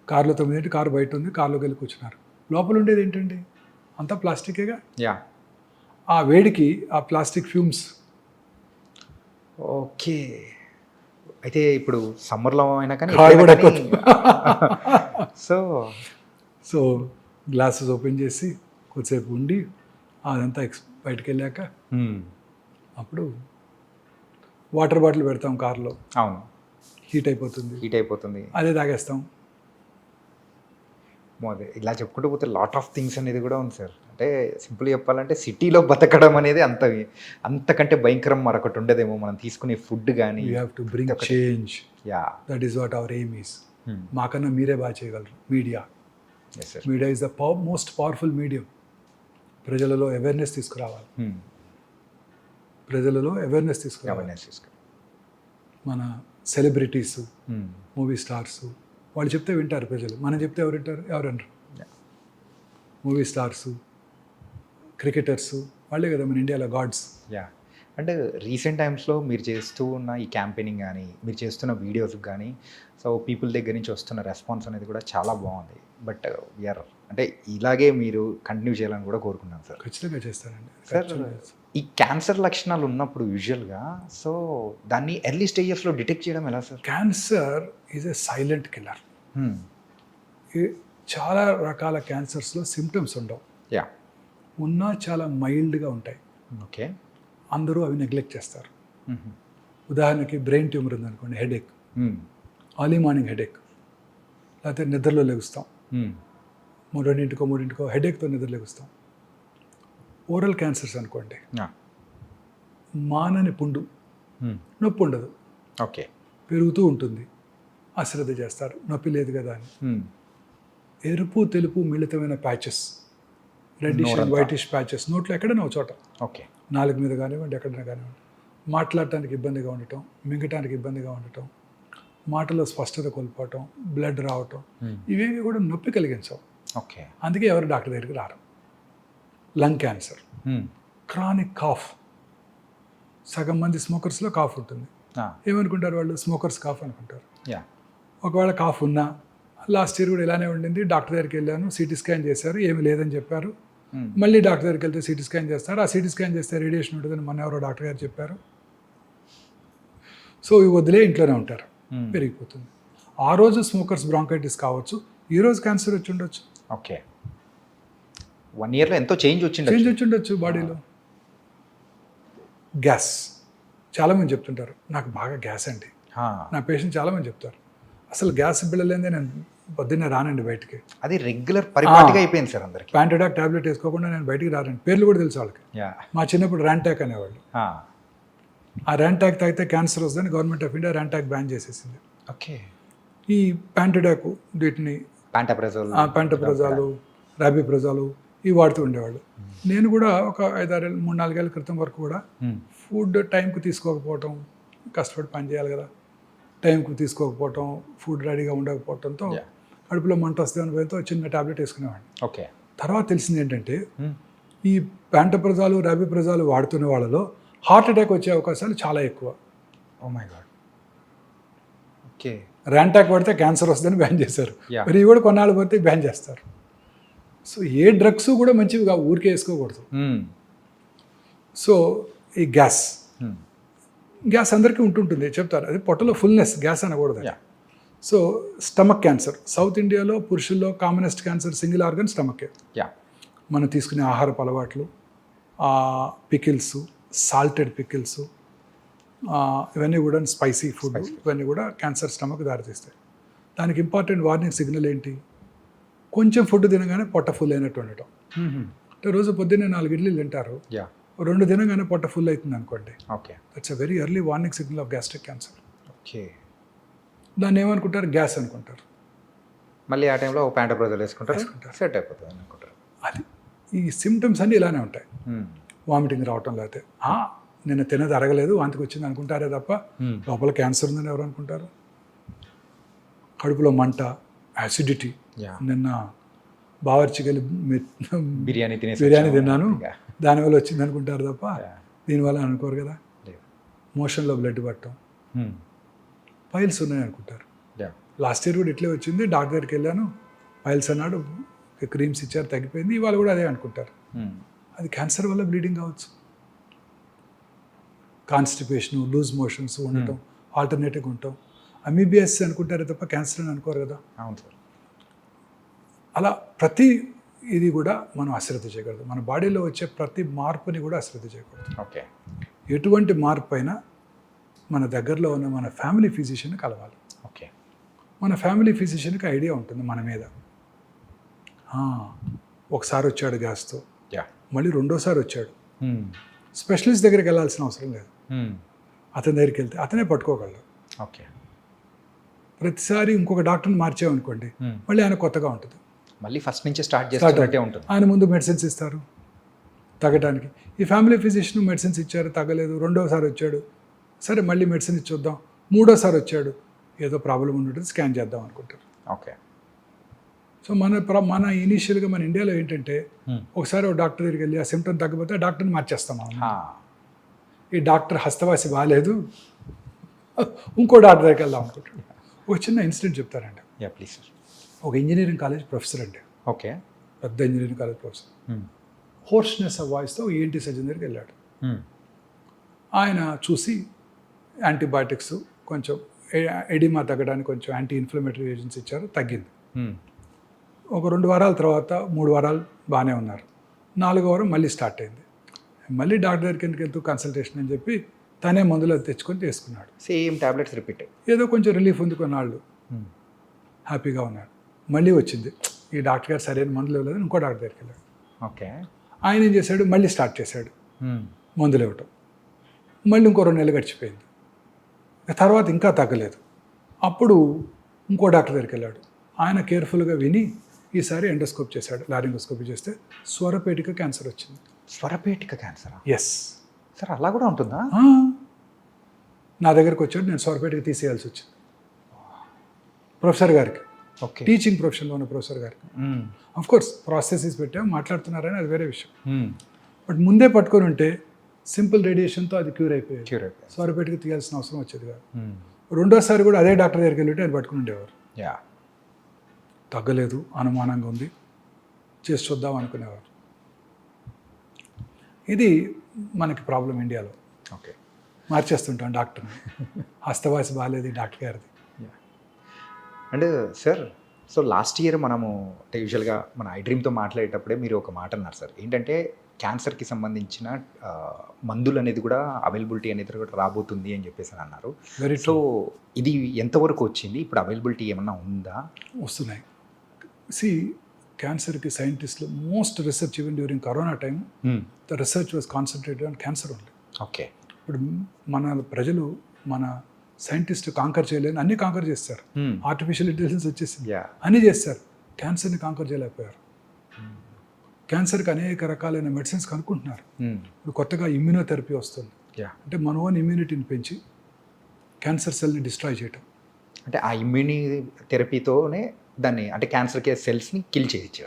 కార్లో 9 కారు బయట ఉంది, కార్లోకి వెళ్ళి కూర్చున్నారు. లోపల ఉండేది ఏంటండి? అంతా ప్లాస్టికేగా. యా. ఆ వేడికి ఆ ప్లాస్టిక్ ఫ్యూమ్స్. ఓకే. అయితే ఇప్పుడు సమ్మర్లో అయినా కానీ సో గ్లాసెస్ ఓపెన్ చేసి కొద్దిసేపు ఉండి అదంతా బయటకు వెళ్ళాక అప్పుడు వాటర్ బాటిల్ పెడతాం కార్లో. అవును. హీట్ అయిపోతుంది, అదే తాగేస్తాం. ఇలా చెప్పుకుంటూ పోతే లాట్ ఆఫ్ థింగ్స్ అనేది కూడా ఉంది సార్. అంటే సింపుల్ చెప్పాలంటే సిటీలో బతకడం అనేది అంతకంటే భయంకరం మరొకటి ఉండదేమో. మనం తీసుకునే ఫుడ్ కానీ you have to bring change. Yeah, that is what hour aim is. మాకన్నా మీరే బాగా చేయగలరు. Media is the most powerful medium. ప్రజలలో అవేర్నెస్ తీసుకురావాలి. మన సెలబ్రిటీస్, మూవీ స్టార్స్ వాళ్ళు చెప్తే వింటారు ప్రజలు. మనం చెప్తే ఎవరంటారు? మూవీ స్టార్స్, క్రికెటర్స్, వాళ్ళే కదా మన ఇండియాలో గాడ్స్. యా. అంటే రీసెంట్ టైమ్స్లో మీరు చేస్తూ ఉన్న ఈ క్యాంపెయినింగ్ కానీ, మీరు చేస్తున్న వీడియోస్కి కానీ, సో పీపుల్ దగ్గర నుంచి వస్తున్న రెస్పాన్స్ అనేది కూడా చాలా బాగుంది. బట్ వీఆర్ అంటే ఇలాగే మీరు కంటిన్యూ చేయాలని కూడా కోరుకున్నాను సార్. ఖచ్చితంగా చేస్తానండి సార్. ఈ క్యాన్సర్ లక్షణాలు ఉన్నప్పుడు యూజువల్గా సో దాన్ని ఎర్లీ స్టేజెస్లో డిటెక్ట్ చేయడం ఎలా sir? Cancer is a silent killer. చాలా రకాల క్యాన్సర్స్లో సిమ్టమ్స్ ఉండవు. యా. ఉన్నా చాలా మైల్డ్గా ఉంటాయి. ఓకే. అందరూ అవి నెగ్లెక్ట్ చేస్తారు. ఉదాహరణకి బ్రెయిన్ ట్యూమర్ ఉందనుకోండి, హెడేక్, అర్లీ మార్నింగ్ హెడేక్, లేకపోతే నిద్రలో లెగుస్తాం, 2-3 హెడేక్తో నిద్ర లెగుస్తాం. ఓరల్ క్యాన్సర్స్ అనుకోండి, మానని పుండు, నొప్పి ఉండదు, ఓకే, పెరుగుతూ ఉంటుంది, అశ్రద్ధ చేస్తారు, నొప్పి లేదు కదా అని. ఎరుపు తెలుపు మిళితమైన patches, reddish and whitish patches నోట్లో ఎక్కడైనా ఒక చోట, ఓకే, నాలుగు మీద కానివ్వండి, ఎక్కడైనా కానివ్వండి. మాట్లాడటానికి ఇబ్బందిగా ఉండటం, మింగటానికి ఇబ్బందిగా ఉండటం, మాటలో స్పష్టత కోల్పోవటం, బ్లడ్ రావటం, ఇవేవి కూడా నొప్పి కలిగించవు. ఓకే. అందుకే ఎవరు డాక్టర్ దగ్గరికి రారు. లంగ్ క్యాన్సర్, క్రానిక్ కాఫ్, సగం మంది స్మోకర్స్లో కాఫ్ ఉంటుంది. ఏమనుకుంటారు వాళ్ళు? స్మోకర్స్ కాఫ్ అనుకుంటారు. ఒకవేళ కాఫ్ ఉన్నా, లాస్ట్ ఇయర్ కూడా ఇలానే ఉండింది, డాక్టర్ దగ్గరికి వెళ్ళాను, సిటీ స్కాన్ చేశారు, ఏమి లేదని చెప్పారు. మళ్ళీ డాక్టర్ దగ్గరికి వెళ్తే సిటీ స్కాన్ చేస్తారు, ఆ సిటీ స్కాన్ చేస్తే రేడియేషన్ ఉంటుందని మన ఎవరో డాక్టర్ గారు చెప్పారు. సో ఇవి వదిలే ఇంట్లోనే ఉంటారు, పెరిగిపోతుంది. ఆ రోజు స్మోకర్స్ బ్రాంకైటిస్ కావచ్చు, ఈ రోజు క్యాన్సర్ వచ్చి ఉండొచ్చు. ఓకే. 1 yearలో ఎంతో చేంజ్ వచ్చి ఉండొచ్చు బాడీలో. గ్యాస్, చాలామంది చెప్తుంటారు నాకు బాగా గ్యాస్ అండి. నా పేషెంట్ చాలామంది చెప్తారు అసలు గ్యాస్ బిళ్ళలేదే నేను పొద్దున్నే రానండి బయటికి. అది రెగ్యులర్ పరిపాటిగా అయిపోయింది సార్ అందరికి. ప్యాంటడాక్ టాబ్లెట్ వేసుకోకుండా నేను బయటికి రానండి. పేర్లు కూడా తెలుసు వాళ్ళకి. మా చిన్నప్పుడు ర్యాంటాక్ అనేవాళ్ళు. ఆ ర్యాంటాక్ తాగితే క్యాన్సర్ వస్తుందని government of India Rantac ban చేసేసింది. ఓకే. ఈ ప్యాంటడాక్, వీటిని ప్యాంటప్రజాలు, రాబిప్రజాలు ఇవి వాడుతూ ఉండేవాళ్ళు. నేను కూడా ఒక 3-4 ఏళ్ళ క్రితం వరకు కూడా ఫుడ్ టైంకి తీసుకోకపోవటం, కష్టపడి పని చేయాలి కదా, టైంకి తీసుకోకపోవటం, ఫుడ్ రెడీగా ఉండకపోవడంతో కడుపులో మంట వస్తుందని భయంతో చిన్న టాబ్లెట్ వేసుకునేవాడిని. ఓకే. తర్వాత తెలిసింది ఏంటంటే ఈ ప్యాంటప్రజాలు, రాబిప్రజాలు వాడుతున్న వాళ్ళలో హార్ట్ అటాక్ వచ్చే అవకాశాలు చాలా ఎక్కువ. Oh my god. Okay. Rantac పడితే క్యాన్సర్ వస్తుందని బ్యాన్ చేశారు. Yeah. మరి ఇవి కూడా కొన్నాళ్ళు పోతే బ్యాన్ చేస్తారు. సో ఏ డ్రగ్స్ కూడా మంచివిగా ఊరికే వేసుకోకూడదు. సో ఈ గ్యాస్ అందరికీ ఉంటుంటుంది చెప్తారు, అది పొట్టలో ఫుల్నెస్ గ్యాస్ అనకూడదు. Yeah. So stomach cancer south ఇండియాలో పురుషుల్లో commonest cancer single organ stomach ache. Yeah మనం తీసుకునే ఆహారపు అలవాట్లు, పికిల్స్, సాల్టెడ్ పికిల్స్, ఇవన్నీ కూడా స్పైసీ ఫుడ్, ఇవన్నీ కూడా క్యాన్సర్ స్టమక్ దారితీస్తాయి. దానికి ఇంపార్టెంట్ వార్నింగ్ సిగ్నల్ ఏంటి? కొంచెం ఫుడ్ తినగానే పొట్ట ఫుల్ అయినట్టు ఉండటం. అంటే రోజు పొద్దున్నే 4 ఇడ్లీలు తింటారు, యా 2 తినగానే పొట్ట ఫుల్ అవుతుంది అనుకోండి, okay that's a very early warning signal off gastric cancer. Okay. దాన్ని ఏమనుకుంటారు? గ్యాస్ అనుకుంటారు. మళ్ళీ ఆ టైంలో ఒక ప్యాంట్ బ్రదర్ వేసుకుంటారు, సెట్ అయిపోతుంది అనుకుంటారు. అది ఈ సిమ్టమ్స్ అన్నీ ఇలానే ఉంటాయి. వామిటింగ్ రావటం, లేకపోతే నిన్న తినది అరగలేదు వాంతికి వచ్చింది అనుకుంటారే తప్ప లోపల క్యాన్సర్ ఉందని ఎవరు అనుకుంటారు? కడుపులో మంట, యాసిడిటీ. Yeah. నిన్న బావర్చి వెళ్ళి బిర్యానీ తిన్నాను దానివల్ల వచ్చింది అనుకుంటారు తప్ప దీనివల్ల అనుకోరు కదా. మోషన్లో బ్లడ్ పట్టడం, పైల్స్ ఉన్నాయి అనుకుంటారు. లాస్ట్ ఇయర్ కూడా ఇట్లే వచ్చింది, డాక్టర్ దగ్గరికి వెళ్ళాను, పైల్స్ అన్నాడు, క్రీమ్స్ ఇచ్చారు తగ్గిపోయింది, ఇవాళ కూడా అదే అనుకుంటారు. అది క్యాన్సర్ వల్ల బ్లీడింగ్ కావచ్చు. కాన్స్టిపేషన్, లూజ్ మోషన్స్ ఉండటం, ఆల్టర్నేటివ్గా ఉంటాం, అమీబియస్ అనుకుంటారే తప్ప క్యాన్సర్ అని అనుకోరు కదా. అవును సార్. అలా ప్రతి ఇది కూడా మనం అశ్రద్ధ చేయకూడదు. మన బాడీలో వచ్చే ప్రతి మార్పుని కూడా అశ్రద్ధ చేయకూడదు. ఓకే. ఎటువంటి మార్పు అయినా మన దగ్గరలో ఉన్న మన ఫ్యామిలీ ఫిజిషియన్ కలవాలి. ఓకే. మన ఫ్యామిలీ ఫిజిషియన్కి ఐడియా ఉంటుంది మన మీద. ఒకసారి వచ్చాడు గ్యాస్తో, యా మళ్ళీ రెండోసారి వచ్చాడు, స్పెషలిస్ట్ దగ్గరికి వెళ్ళాల్సిన అవసరం లేదు. అతని దగ్గరికి వెళ్తే అతనే పట్టుకోగలడు. ఓకే. ప్రతిసారి ఇంకొక డాక్టర్ని మార్చామనుకోండి, మళ్ళీ ఆయన కొత్తగా ఉంటుంది, మళ్ళీ ఫస్ట్ నుంచి స్టార్ట్ చేస్తున్నట్టే ఉంటుంది. ఆయన ముందు మెడిసిన్స్ ఇస్తారు తగ్గడానికి. ఈ ఫ్యామిలీ ఫిజిషియన్ మెడిసిన్స్ ఇచ్చారు, తగ్గలేదు, రెండోసారి వచ్చాడు, సరే మళ్ళీ మెడిసిన్ ఇచ్చి చూద్దాం, మూడోసారి వచ్చాడు, ఏదో ప్రాబ్లం ఉంటుంది, స్కాన్ చేద్దాం అనుకుంటారు. ఓకే. సో మన ఇనీషియల్గా మన ఇండియాలో ఏంటంటే, ఒకసారి ఒక డాక్టర్ దగ్గరికి వెళ్ళి ఆ సిమ్టమ్ తగ్గకపోతే ఆ డాక్టర్ని మార్చేస్తాం మనం. ఈ డాక్టర్ హస్తవాసి బాగాలేదు, ఇంకో డాక్టర్ దగ్గరికి వెళ్దాం అనుకుంటాడు. ఒక చిన్న ఇన్సిడెంట్ చెప్తారండి. Yeah please sir. ఒక ఇంజనీరింగ్ కాలేజ్ ప్రొఫెసర్ అండి, ఓకే, పెద్ద engineering college professor, hoarseness of వాయిస్తో ENT సర్జన్ దగ్గరికి వెళ్ళాడు. ఆయన చూసి యాంటీబయాటిక్స్, కొంచెం ఎడిమా తగ్గడానికి కొంచెం యాంటీ ఇన్ఫ్లమేటరీ ఏజెంట్స్ ఇచ్చారు, తగ్గింది. ఒక 2 వారాల తర్వాత 3 వారాలు బాగానే ఉన్నారు, 4వ వారం మళ్ళీ స్టార్ట్ అయింది. మళ్ళీ డాక్టర్ దగ్గరికి ఎందుకు వెళ్తూ కన్సల్టేషన్ అని చెప్పి తనే మందులు తెచ్చుకొని తీసుకున్నాడు. సేమ్ టాబ్లెట్స్ రిపీట్, ఏదో కొంచెం రిలీఫ్ ఉంది, కొన్నాళ్ళు హ్యాపీగా ఉన్నాడు. మళ్ళీ వచ్చింది, ఈ డాక్టర్ గారు సరైన మందులు ఇవ్వలేదు, ఇంకో డాక్టర్ దగ్గరికి వెళ్ళాడు. ఓకే. ఆయన ఏం చేశాడు, మళ్ళీ స్టార్ట్ చేశాడు మందులు ఇవ్వటం. మళ్ళీ ఇంకో 2 నెలలు గడిచిపోయింది, తర్వాత ఇంకా తగ్గలేదు. అప్పుడు ఇంకో డాక్టర్ దగ్గరికి వెళ్ళాడు. ఆయన కేర్ఫుల్గా విని ఈసారి ఎండోస్కోప్ చేశాడు, లారింగోస్కోపీ చేస్తే స్వరపేటిక క్యాన్సర్ వచ్చింది. స్వరపేటిక క్యాన్సర్? ఎస్ సార్, అలా కూడా ఉంటుందా? నా దగ్గరికి వచ్చాడు, నేను స్వరపేటిక తీసేయాల్సి వచ్చింది. ప్రొఫెసర్ గారికి, ఓకే, టీచింగ్ ప్రొఫెషన్లో ఉన్న ప్రొఫెసర్ గారికి. కోర్స్ ప్రాసెసెస్ పెట్టాము, మాట్లాడుతున్నారని అది వేరే విషయం. బట్ ముందే పట్టుకొని ఉంటే సింపుల్ రేడియేషన్తో అది క్యూర్ అయిపోయేది, స్వరపేటిక తీయాల్సిన అవసరం వచ్చేది కాదు. రెండోసారి కూడా అదే డాక్టర్ దగ్గరికి వెళ్ళి ఆయన పట్టుకుని ఉండేవారు. యా, తగ్గలేదు, అనుమానంగా ఉంది, చేసి చూద్దాం అనుకునేవారు. ఇది మనకి ప్రాబ్లం ఇండియాలో. ఓకే, మార్చేస్తుంటాం డాక్టర్ని, హస్తవాసి బాగాలేదు ఈ డాక్టర్ గారిది. And sir, so last year మనము అంటే యూజువల్గా మన ఐడ్రీమ్తో మాట్లాడేటప్పుడే మీరు ఒక మాట అన్నారు సార్, ఏంటంటే క్యాన్సర్కి సంబంధించిన మందులు అనేది కూడా అవైలబిలిటీ అనేది కూడా రాబోతుంది అని చెప్పేసి అని అన్నారు. సో ఇది ఎంతవరకు వచ్చింది, ఇప్పుడు అవైలబిలిటీ ఏమన్నా ఉందా? వస్తున్నాయి. క్యాన్సర్కి సైంటిస్టులు most research even during corona time the research was concentrated on cancer only. Okay. ఇప్పుడు మన ప్రజలు, మన సైంటిస్ట్ కాంకర్ చేయలేని అన్ని కాంకర్ చేస్తారు. ఆర్టిఫిషియల్ ఇంటెలిజెన్స్ వచ్చేసింది, అన్నీ చేస్తారు, క్యాన్సర్ని కాంకర్ చేయలేకపోయారు. క్యాన్సర్కి అనేక రకాలైన మెడిసిన్స్ కనుక్కుంటున్నారు. ఇప్పుడు కొత్తగా ఇమ్యూనోథెరపీ వస్తుంది, అంటే మన ఓన్ ఇమ్యూనిటీని పెంచి క్యాన్సర్ సెల్ని డిస్ట్రాయ్ చేయటం. అంటే ఆ ఇమ్యూని థెరపీతోనే దాన్ని, అంటే క్యాన్సర్ సెల్స్ని కిల్ చేయొచ్చు.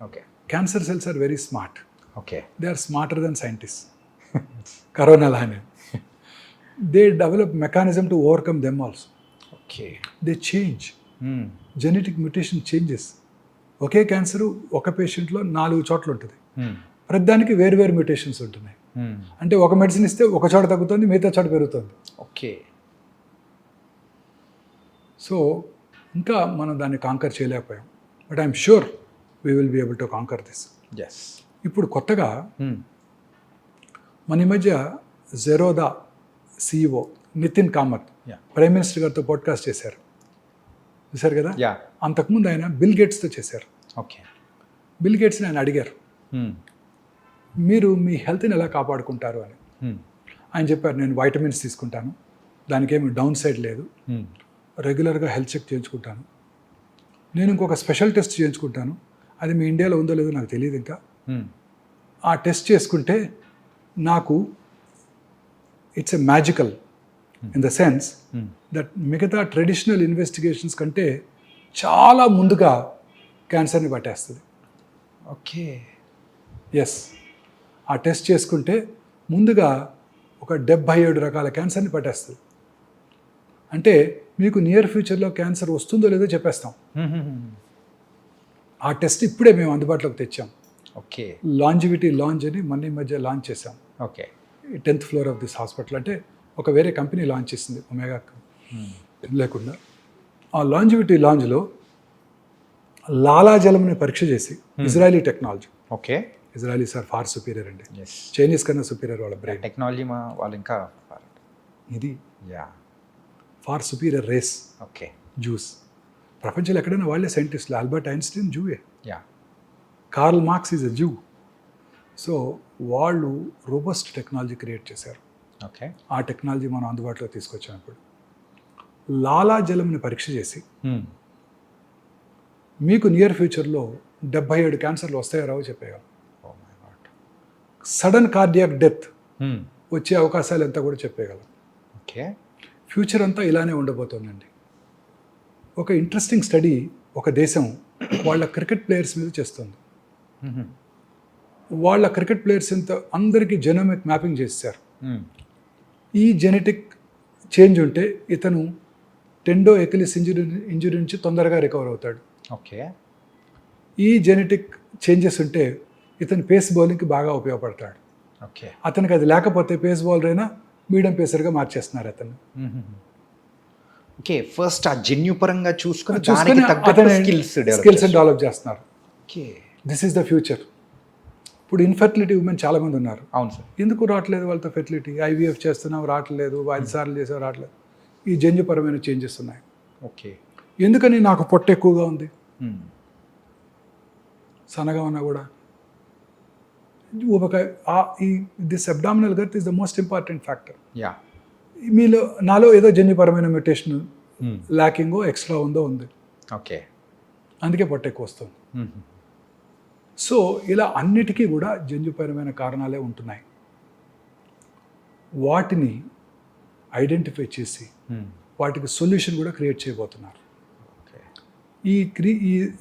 Okay. Cancer cells are very smart. Okay. They are smarter than scientist. Corona లానే they develop mechanism to overcome them also. Okay. They change. Genetic mutation changes. ఒకే క్యాన్సర్ ఒక పేషెంట్లో 4 చోట్ల ఉంటుంది. ప్రతిదానికి వేరు వేరు మ్యూటేషన్స్ ఉంటున్నాయి. అంటే ఒక మెడిసిన్ ఇస్తే ఒక చోట తగ్గుతుంది, మిగతా చోట పెరుగుతుంది. ఓకే. సో ఇంకా మనం దాన్ని కాంకర్ చేయలేకపోయాం. But I'm sure we will be able to conquer this. Yes. ఇప్పుడు కొత్తగా మన ఈ మధ్య Zerodha CEO Nithin Kamath Yeah. Prime minister గారితో పాడ్కాస్ట్ చేశారు, చూశారు కదా. యా. అంతకుముందు ఆయన బిల్ గేట్స్తో చేశారు. ఓకే. బిల్ గేట్స్ని ఆయన అడిగారు, మీరు మీ హెల్త్ని ఎలా కాపాడుకుంటారు అని. ఆయన చెప్పారు, నేను వైటమిన్స్ తీసుకుంటాను, దానికేమి డౌన్ సైడ్ లేదు, రెగ్యులర్గా హెల్త్ చెక్ చేయించుకుంటాను, నేను ఇంకొక స్పెషల్ టెస్ట్ చేయించుకుంటాను, అది మీ ఇండియాలో ఉందో లేదో నాకు తెలియదు ఇంకా. ఆ టెస్ట్ చేసుకుంటే నాకు it's a magical in the sense that మిగతా ట్రెడిషనల్ ఇన్వెస్టిగేషన్స్ కంటే చాలా ముందుగా క్యాన్సర్ని పట్టేస్తుంది. ఓకే. ఎస్, ఆ టెస్ట్ చేసుకుంటే ముందుగా ఒక 77 రకాల క్యాన్సర్ని పట్టేస్తుంది. అంటే మీకు నియర్ ఫ్యూచర్లో క్యాన్సర్ వస్తుందో లేదో చెప్పేస్తాం. ఆ టెస్ట్ ఇప్పుడే మేము అందుబాటులోకి తెచ్చాం. ఓకే. లాంజివిటీ లాంచ్ అని మొన్న ఈ మధ్య లాంచ్ చేసాం. Okay. 10th floor of this hospital. అంటే ఒక వేరే కంపెనీ లాంచ్ చేసింది, ఒమేగా లేకుండా. ఆ లాంజివిటీ లాంజ్లో లాలాజలంని పరీక్ష చేసి, Israeli technology, okay. Israelis are far superior అండి, ఎస్. చైనీస్ కన్నా సుపీరియర్ వాళ్ళ బ్రెయిన్. టెక్నాలజీ మా వాళ్ళు ఇంకా. ఇది yeah. Far superior race okay. Jews. ప్రపంచంలో ఎక్కడైనా వాళ్ళే సైంటిస్టులు. ఆల్బర్ట్ ఐన్స్టీన్ జూయే, yeah. Karl Marx is a Jew. So వాళ్ళు రోబస్ట్ టెక్నాలజీ క్రియేట్ చేశారు. ఓకే. ఆ టెక్నాలజీ మనం అందుబాటులో తీసుకొచ్చాం. ఇప్పుడు లాలాజలంని పరీక్ష చేసి మీకు నియర్ ఫ్యూచర్లో 77 క్యాన్సర్లు వస్తాయో రావో చెప్పేయగలం. Oh my God. Sudden cardiac death వచ్చే అవకాశాలు ఎంత కూడా చెప్పేయగలం. ఓకే. ఫ్యూచర్ అంతా ఇలానే ఉండబోతోందండి. ఒక ఇంట్రెస్టింగ్ స్టడీ ఒక దేశం వాళ్ళ క్రికెట్ ప్లేయర్స్ మీద చేస్తుంది. వాళ్ళ క్రికెట్ ప్లేయర్స్ ఎంత అందరికీ జెనోమిక్ మ్యాపింగ్ చేశారు. ఈ జెనెటిక్ చేంజ్ ఉంటే ఇతను టెండో ఎకిలిస్ ఇంజురీ నుంచి తొందరగా రికవర్ అవుతాడు. ఓకే. ఈ జెనెటిక్ చేంజెస్ ఉంటే ఇతను పేస్ బౌలింగ్కి బాగా ఉపయోగపడతాడు. ఓకే. అతనికి అది లేకపోతే పేస్ బౌలర్ అయినా మీడియం పేసర్గా మార్చేస్తున్నారు అతను. ఓకే. ఫస్ట్ ఆ జన్యు పరంగా చూసుకొని అతని స్కిల్స్ డెవలప్ చేస్తున్నారు. Okay. This is the future. ఇప్పుడు ఇన్ఫర్టిలిటీ ఉమెన్ చాలామంది ఉన్నారు. అవును సార్. ఎందుకు రావట్లేదు వాళ్ళతో ఫెర్టిలిటీ? IVF చేస్తున్నాం, రావట్లేదు. 5 సార్లు చేసావు, రావట్లేదు. ఈ జన్యుపరమైన చేంజెస్ ఉన్నాయి. ఓకే. ఎందుకని? నాకు పొట్ట ఎక్కువగా ఉంది, సన్నగా ఉన్నా కూడా ఊబకాయ. This abdominal girth is the most important factor. Yeah. మీలో నాలో ఏదో జన్యుపరమైన మ్యూటేషన్ ల్యాకింగో ఎక్స్ట్రా ఉందో ఉంది, ఓకే. అందుకే పొట్ట ఎక్కువ వస్తుంది. సో ఇలా అన్నిటికీ కూడా జన్యుపరమైన కారణాలే ఉంటున్నాయి. వాటిని ఐడెంటిఫై చేసి వాటికి సొల్యూషన్ కూడా క్రియేట్ చేయబోతున్నారు.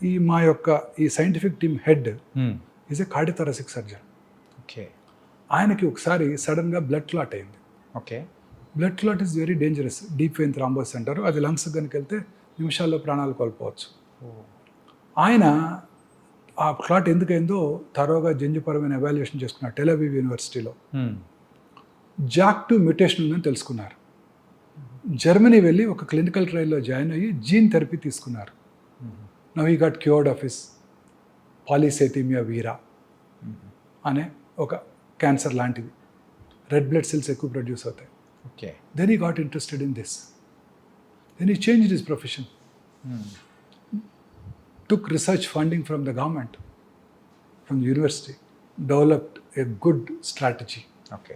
ఈ మా యొక్క ఈ scientific team head is a cardiothoracic surgeon. Okay. ఆయనకి ఒకసారి సడన్గా బ్లడ్ క్లాట్ అయింది. Okay. Blood clot is very dangerous. Deep vein thrombosis అంటారు. అది లంగ్స్ కనుక వెళ్తే నిమిషాల్లో ప్రాణాలు కోల్పోవచ్చు. ఆయన ఆ క్లాట్ ఎందుకైందో తరోగా జన్యుపరమైన ఎవాల్యుయేషన్ చేసుకున్నారు టెల్ అవీవ్ యూనివర్సిటీలో. JAK2 మ్యూటేషన్ ఉందని తెలుసుకున్నారు. జర్మనీ వెళ్ళి ఒక క్లినికల్ ట్రయల్లో జాయిన్ అయ్యి జీన్ థెరపీ తీసుకున్నారు. Now he got cured of his polycythemia vera అనే ఒక క్యాన్సర్ లాంటిది. రెడ్ బ్లడ్ సెల్స్ ఎక్కువ ప్రొడ్యూస్ అవుతాయి. Okay. Then he got interested in this. Then he changed his profession. Took research funding from the government, from the university, developed a good strategy, okay.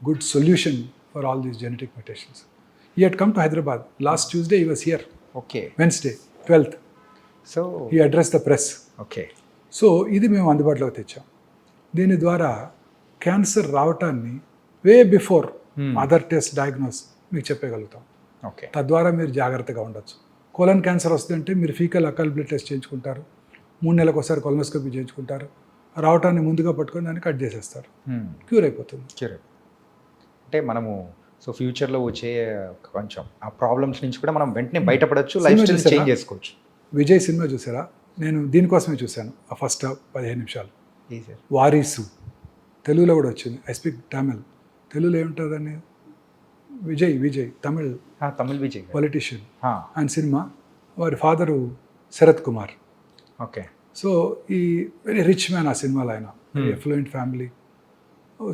good solution for all these genetic mutations. He had come to Hyderabad. Last Tuesday he was here. Okay. Wednesday, 12th. So He addressed the press. Okay. So ఇది మేము అందుబాటులోకి తెచ్చాం. దీని ద్వారా క్యాన్సర్ రావటాన్ని way before other test diagnose మీకు చెప్పగలుగుతాం. ఓకే. తద్వారా మీరు జాగ్రత్తగా ఉండొచ్చు. కోలన్ క్యాన్సర్ వస్తుందంటే మీరు ఫీకల్ అకాల్ బ్లడ్ టెస్ట్ చేయించుకుంటారు, 3 నెలలకు ఒకసారి కొలనోస్కోపీ చేయించుకుంటారు, రావటాన్ని ముందుగా పట్టుకొని దాన్ని కట్ చేసేస్తారు, క్యూర్ అయిపోతుంది. క్యూర్. అంటే మనము సో ఫ్యూచర్లో వచ్చే కొంచెం ఆ ప్రాబ్లమ్స్ నుంచి కూడా మనం వెంటనే బయటపడవచ్చు, లైఫ్ స్టైల్ చూసారా? చేంజ్ చేసుకోవచ్చు. విజయ్ సినిమా చూసారా? నేను దీనికోసమే చూశాను. ఆ ఫస్ట్ 15 నిమిషాలు. ఏ సార్? వారీసు తెలుగులో కూడా వచ్చింది. I speak Tamil. తెలుగులో ఏముంటుందని విజయ్ తమిళ్ తమిళ్ విజయ్. పొలిటీషియన్. ఆయన సినిమా, వారి father Sarath Kumar. Okay. So ఈ వెరీ రిచ్ మ్యాన్ ఆ సినిమాలో, ఆయన very affluent family.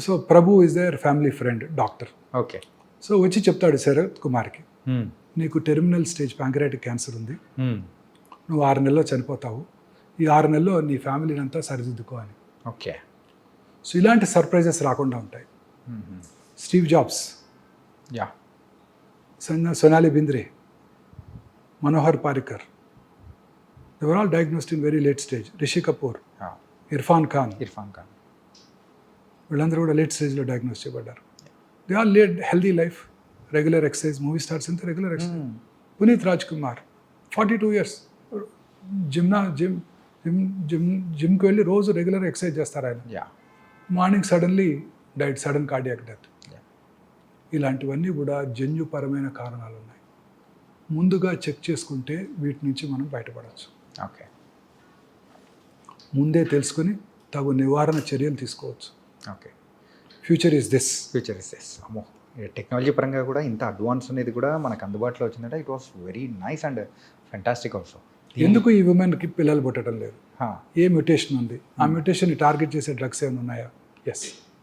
So Prabhu is their family friend, doctor. Okay. So వచ్చి చెప్తాడు శరత్ కుమార్కి, నీకు టెర్మినల్ స్టేజ్ ప్యాంక్రియాటిక్ క్యాన్సర్ ఉంది, నువ్వు 6 నెలల్లో చనిపోతావు, ఈ 6 నెలల్లో నీ ఫ్యామిలీని అంతా సరిదిద్దుకో అని. ఓకే. సో ఇలాంటి సర్ప్రైజెస్ రాకుండా ఉంటాయి. Steve Jobs, yeah, Sonali Bendre, Manohar Parrikar, they were all diagnosed in very late stage. Rishi Kapoor, Irfan Khan, వీళ్ళందరూ కూడా లేట్ స్టేజ్లో డయాగ్నోస్ చేయబడ్డారు. They all lead healthy life, regular exercise. Movie stars అంతా regular exercise. Puneeth Raj Kumar 42 years జిమ్కి వెళ్ళి రోజు రెగ్యులర్ ఎక్సర్సైజ్ చేస్తారు ఆయన. Yeah. Morning suddenly diet, sudden cardiac death. ఇలాంటివన్నీ కూడా జన్యుపరమైన కారణాలు ఉన్నాయి. ముందుగా చెక్ చేసుకుంటే వీటి నుంచి మనం బయటపడవచ్చు. ఓకే. ముందే తెలుసుకొని తగు నివారణ చర్యలు తీసుకోవచ్చు. Okay. Future is this. Future is yes. అమ్మో, టెక్నాలజీ పరంగా కూడా ఇంత అడ్వాన్స్ అనేది కూడా మనకు అందుబాటులో వచ్చిందంటే it was very nice and fantastic also. ఎందుకు ఈ ఉమెన్కి పిల్లలు పుట్టడం లేదు? ఏ మ్యూటేషన్ ఉంది? ఆ మ్యూటేషన్ని టార్గెట్ చేసే డ్రగ్స్ ఏమైనా ఉన్నాయా? Yes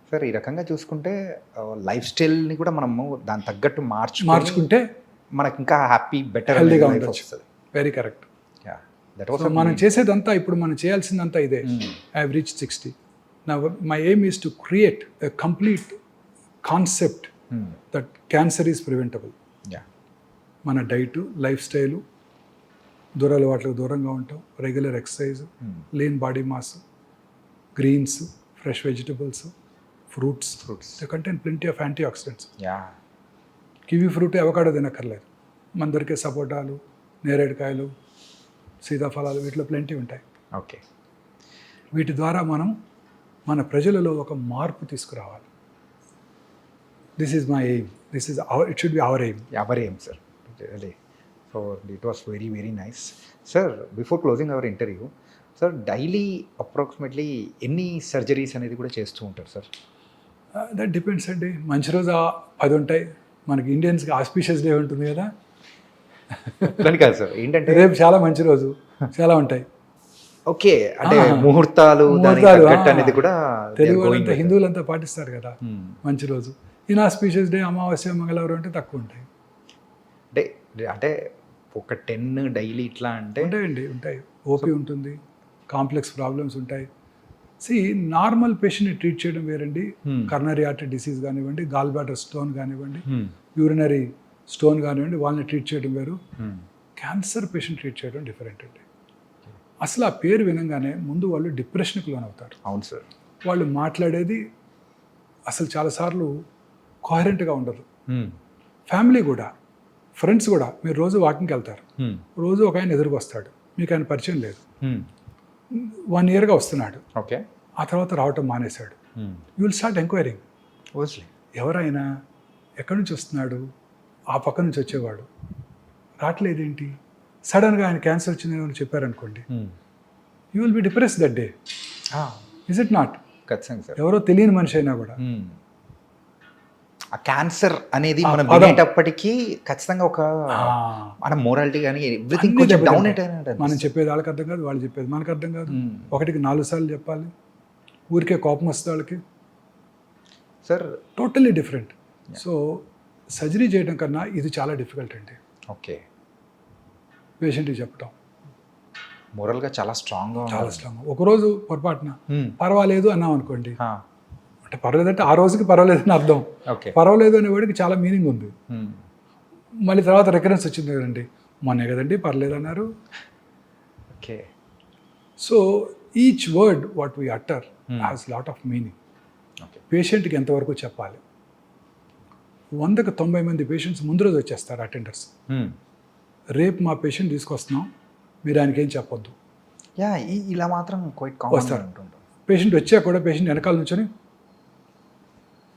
sir. ఈ రకంగా చూసుకుంటే లైఫ్ స్టైల్ని కూడా మనము దాని తగ్గట్టు మార్చుకుంటే మనకి ఇంకా హ్యాపీ, బెటర్, హెల్దీగా ఉండొచ్చు. Very correct. దట్ వాస్ మనం చేసేదంతా, ఇప్పుడు మనం చేయాల్సిందంతా ఇదే. I have reached 60. నా my aim is to create a complete concept that cancer is preventable. మన డైటు, లైఫ్ స్టైలు, దురలవాట్లకు దూరంగా ఉంటాం, regular exercise, lean body mass, greens, fresh vegetables, fruits. They contain plenty of antioxidants. Kiwi fruit, avocado తినక్కర్లేదు. మన దొరికే సపోటాలు, నేరేడుకాయలు, సీతాఫలాలు, వీటిలో ప్లెంటీ ఉంటాయి. ఓకే. వీటి ద్వారా మనం మన ప్రజలలో ఒక మార్పు తీసుకురావాలి. This is my aim. This is our, it should be our aim. Our aim sir. Really. So it was very very nice sir. Before closing our interview sir, daily approximately ఎన్ని సర్జరీస్ అనేది కూడా చేస్తూ ఉంటారు సార్? దట్ డిపెండ్స్ అండి. మంచి రోజు 10 ఉంటాయి. మనకి ఇండియన్స్కి ఆస్పీషియస్ డే ఉంటుంది కదా. దాని కాదు సార్, ఏంటంటే రేపు చాలా మంచి రోజు, చాలా ఉంటాయి. ఓకే. అంటే ముహూర్తాలు అనేది కూడా తెలుగు వాళ్ళంతా, హిందువులంతా పాటిస్తారు కదా మంచి రోజు. ఇన్ఆస్పీషియస్ డే, అమావాస్య, మంగళవారం అంటే తక్కువ ఉంటాయి. అంటే ఒక 10 డైలీ ఇట్లా అంటే ఉంటాయి. ఓపీ ఉంటుంది, కాంప్లెక్స్ ప్రాబ్లమ్స్ ఉంటాయి. నార్మల్ పేషెంట్ని ట్రీట్ చేయడం వేరండి. కర్నరీ ఆర్టరీ డిసీజ్ కానివ్వండి, గాల్ బ్లాడర్ స్టోన్ కానివ్వండి, యూరినరీ స్టోన్ కానివ్వండి, వాళ్ళని ట్రీట్ చేయడం వేరు. క్యాన్సర్ పేషెంట్ ట్రీట్ చేయడం డిఫరెంట్ అండి. అసలు ఆ పేరు వినంగానే ముందు వాళ్ళు డిప్రెషన్కి లోనవుతారు. అవును సార్. వాళ్ళు మాట్లాడేది అసలు చాలాసార్లు కోహరెంట్గా ఉండదు. ఫ్యామిలీ కూడా, ఫ్రెండ్స్ కూడా. మీరు రోజు వాకింగ్కి వెళ్తారు, రోజు ఒక ఆయన ఎదురుకు వస్తాడు, మీకు ఆయన పరిచయం లేదు, 1 yearగా వస్తున్నాడు, ఓకే, ఆ తర్వాత రావటం మానేశాడు. You will start enquiring. ఎవరైనా ఎక్కడి నుంచి వస్తున్నాడు? ఆ పక్క నుంచి వచ్చేవాడు, రావట్లేదేంటి? సడన్గా ఆయన క్యాన్సర్ వచ్చిందని వాళ్ళు చెప్పారనుకోండి, you will be depress that day. Is it not? ఖచ్చితంగా సార్. ఎవరో తెలియని మనిషి అయినా కూడా ఆ క్యాన్సర్ అనేది మనం వినేటప్పటికీ ఖచ్చితంగా ఒక మన మోరాలిటీ కానీ ఎవ్రీథింగ్ కొంచెం డౌన్ అయిపోయినట్టు. మనం చెప్పేది వాళ్ళకి అర్థం కాదు, వాళ్ళు చెప్పేది మనకు అర్థం కాదు. 1కి 4 సార్లు చెప్పాలి. ఊరికే కోపం వస్తుంది వాళ్ళకి. Sir totally different. So surgery చేయడం కన్నా ఇది చాలా డిఫికల్ట్ అండి. ఓకే. పేషెంట్కి చెప్పడం మోరల్గా చాలా స్ట్రాంగ్గా. ఒకరోజు పొరపాటున పర్వాలేదు అన్నాం అనుకోండి, అంటే పర్వాలేదంటే ఆ రోజుకి పర్వాలేదని అర్థం. పర్వాలేదు అనేవాడికి చాలా మీనింగ్ ఉంది. మళ్ళీ తర్వాత రికరెన్స్ వచ్చింది కదండి, మొన్నే కదండి పర్లేదు అన్నారు. Okay. So each word what we utter has lot of meaning. పేషెంట్కి ఎంతవరకు చెప్పాలి? 100కి 90 మంది పేషెంట్స్ ముందు రోజు వచ్చేస్తారు అటెండర్స్. రేపు మా పేషెంట్ తీసుకొస్తున్నాం, మీరు ఆయనకి ఏం చెప్పొద్దు. ఇలా మాత్రం వస్తారు. పేషెంట్ వచ్చాక కూడా పేషెంట్ వెనకాల నుంచొని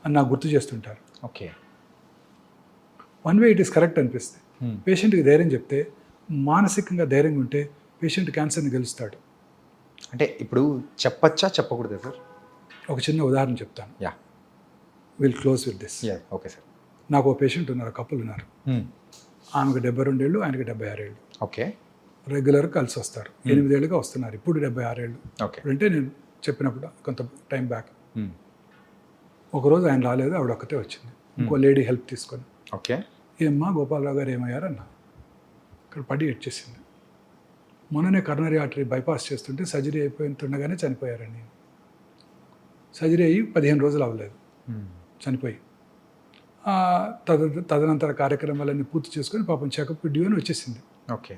అని నాకు గుర్తు చేస్తుంటారు. Okay. One way it is correct అనిపిస్తుంది. పేషెంట్కి ధైర్యం చెప్తే, మానసికంగా ధైర్యంగా ఉంటే పేషెంట్ క్యాన్సర్ని గెలుస్తాడు. అంటే ఇప్పుడు చెప్పచ్చా చెప్పకూడదా సార్? ఒక చిన్న ఉదాహరణ చెప్తాను. Yeah will close with this. Yeah okay sir. నాకు ఒక పేషెంట్ ఉన్నారు, కపుల్ ఉన్నారు. ఆమెకు 72 ఏళ్ళు, ఆయనకి 76 ఏళ్ళు. ఓకే రెగ్యులర్గా కలిసి వస్తారు. 8 ఏళ్ళుగా వస్తున్నారు. ఇప్పుడు 76 ఏళ్ళు. ఓకే. అంటే నేను చెప్పినప్పుడు కొంత టైం బ్యాక్. ఒకరోజు ఆయన రాలేదు, ఆవిడ ఒక్కతే వచ్చింది, ఇంకో లేడీ హెల్ప్ తీసుకొని. ఓకే. ఏమ్మా గోపాలరావు గారు ఏమయ్యారన్నా? ఇక్కడ పడి ఎడ్చేసింది. మొన్ననే కరోనరీ ఆర్టరీ బైపాస్ చేస్తుంటే సర్జరీ అయిపోతుండగానే చనిపోయారండి. సర్జరీ అయ్యి 15 రోజులు అవ్వలేదు, చనిపోయి. తదనంతర కార్యక్రమాలన్నీ పూర్తి చేసుకొని పాపం చెకప్ డ్యూ అని వచ్చేసింది. ఓకే.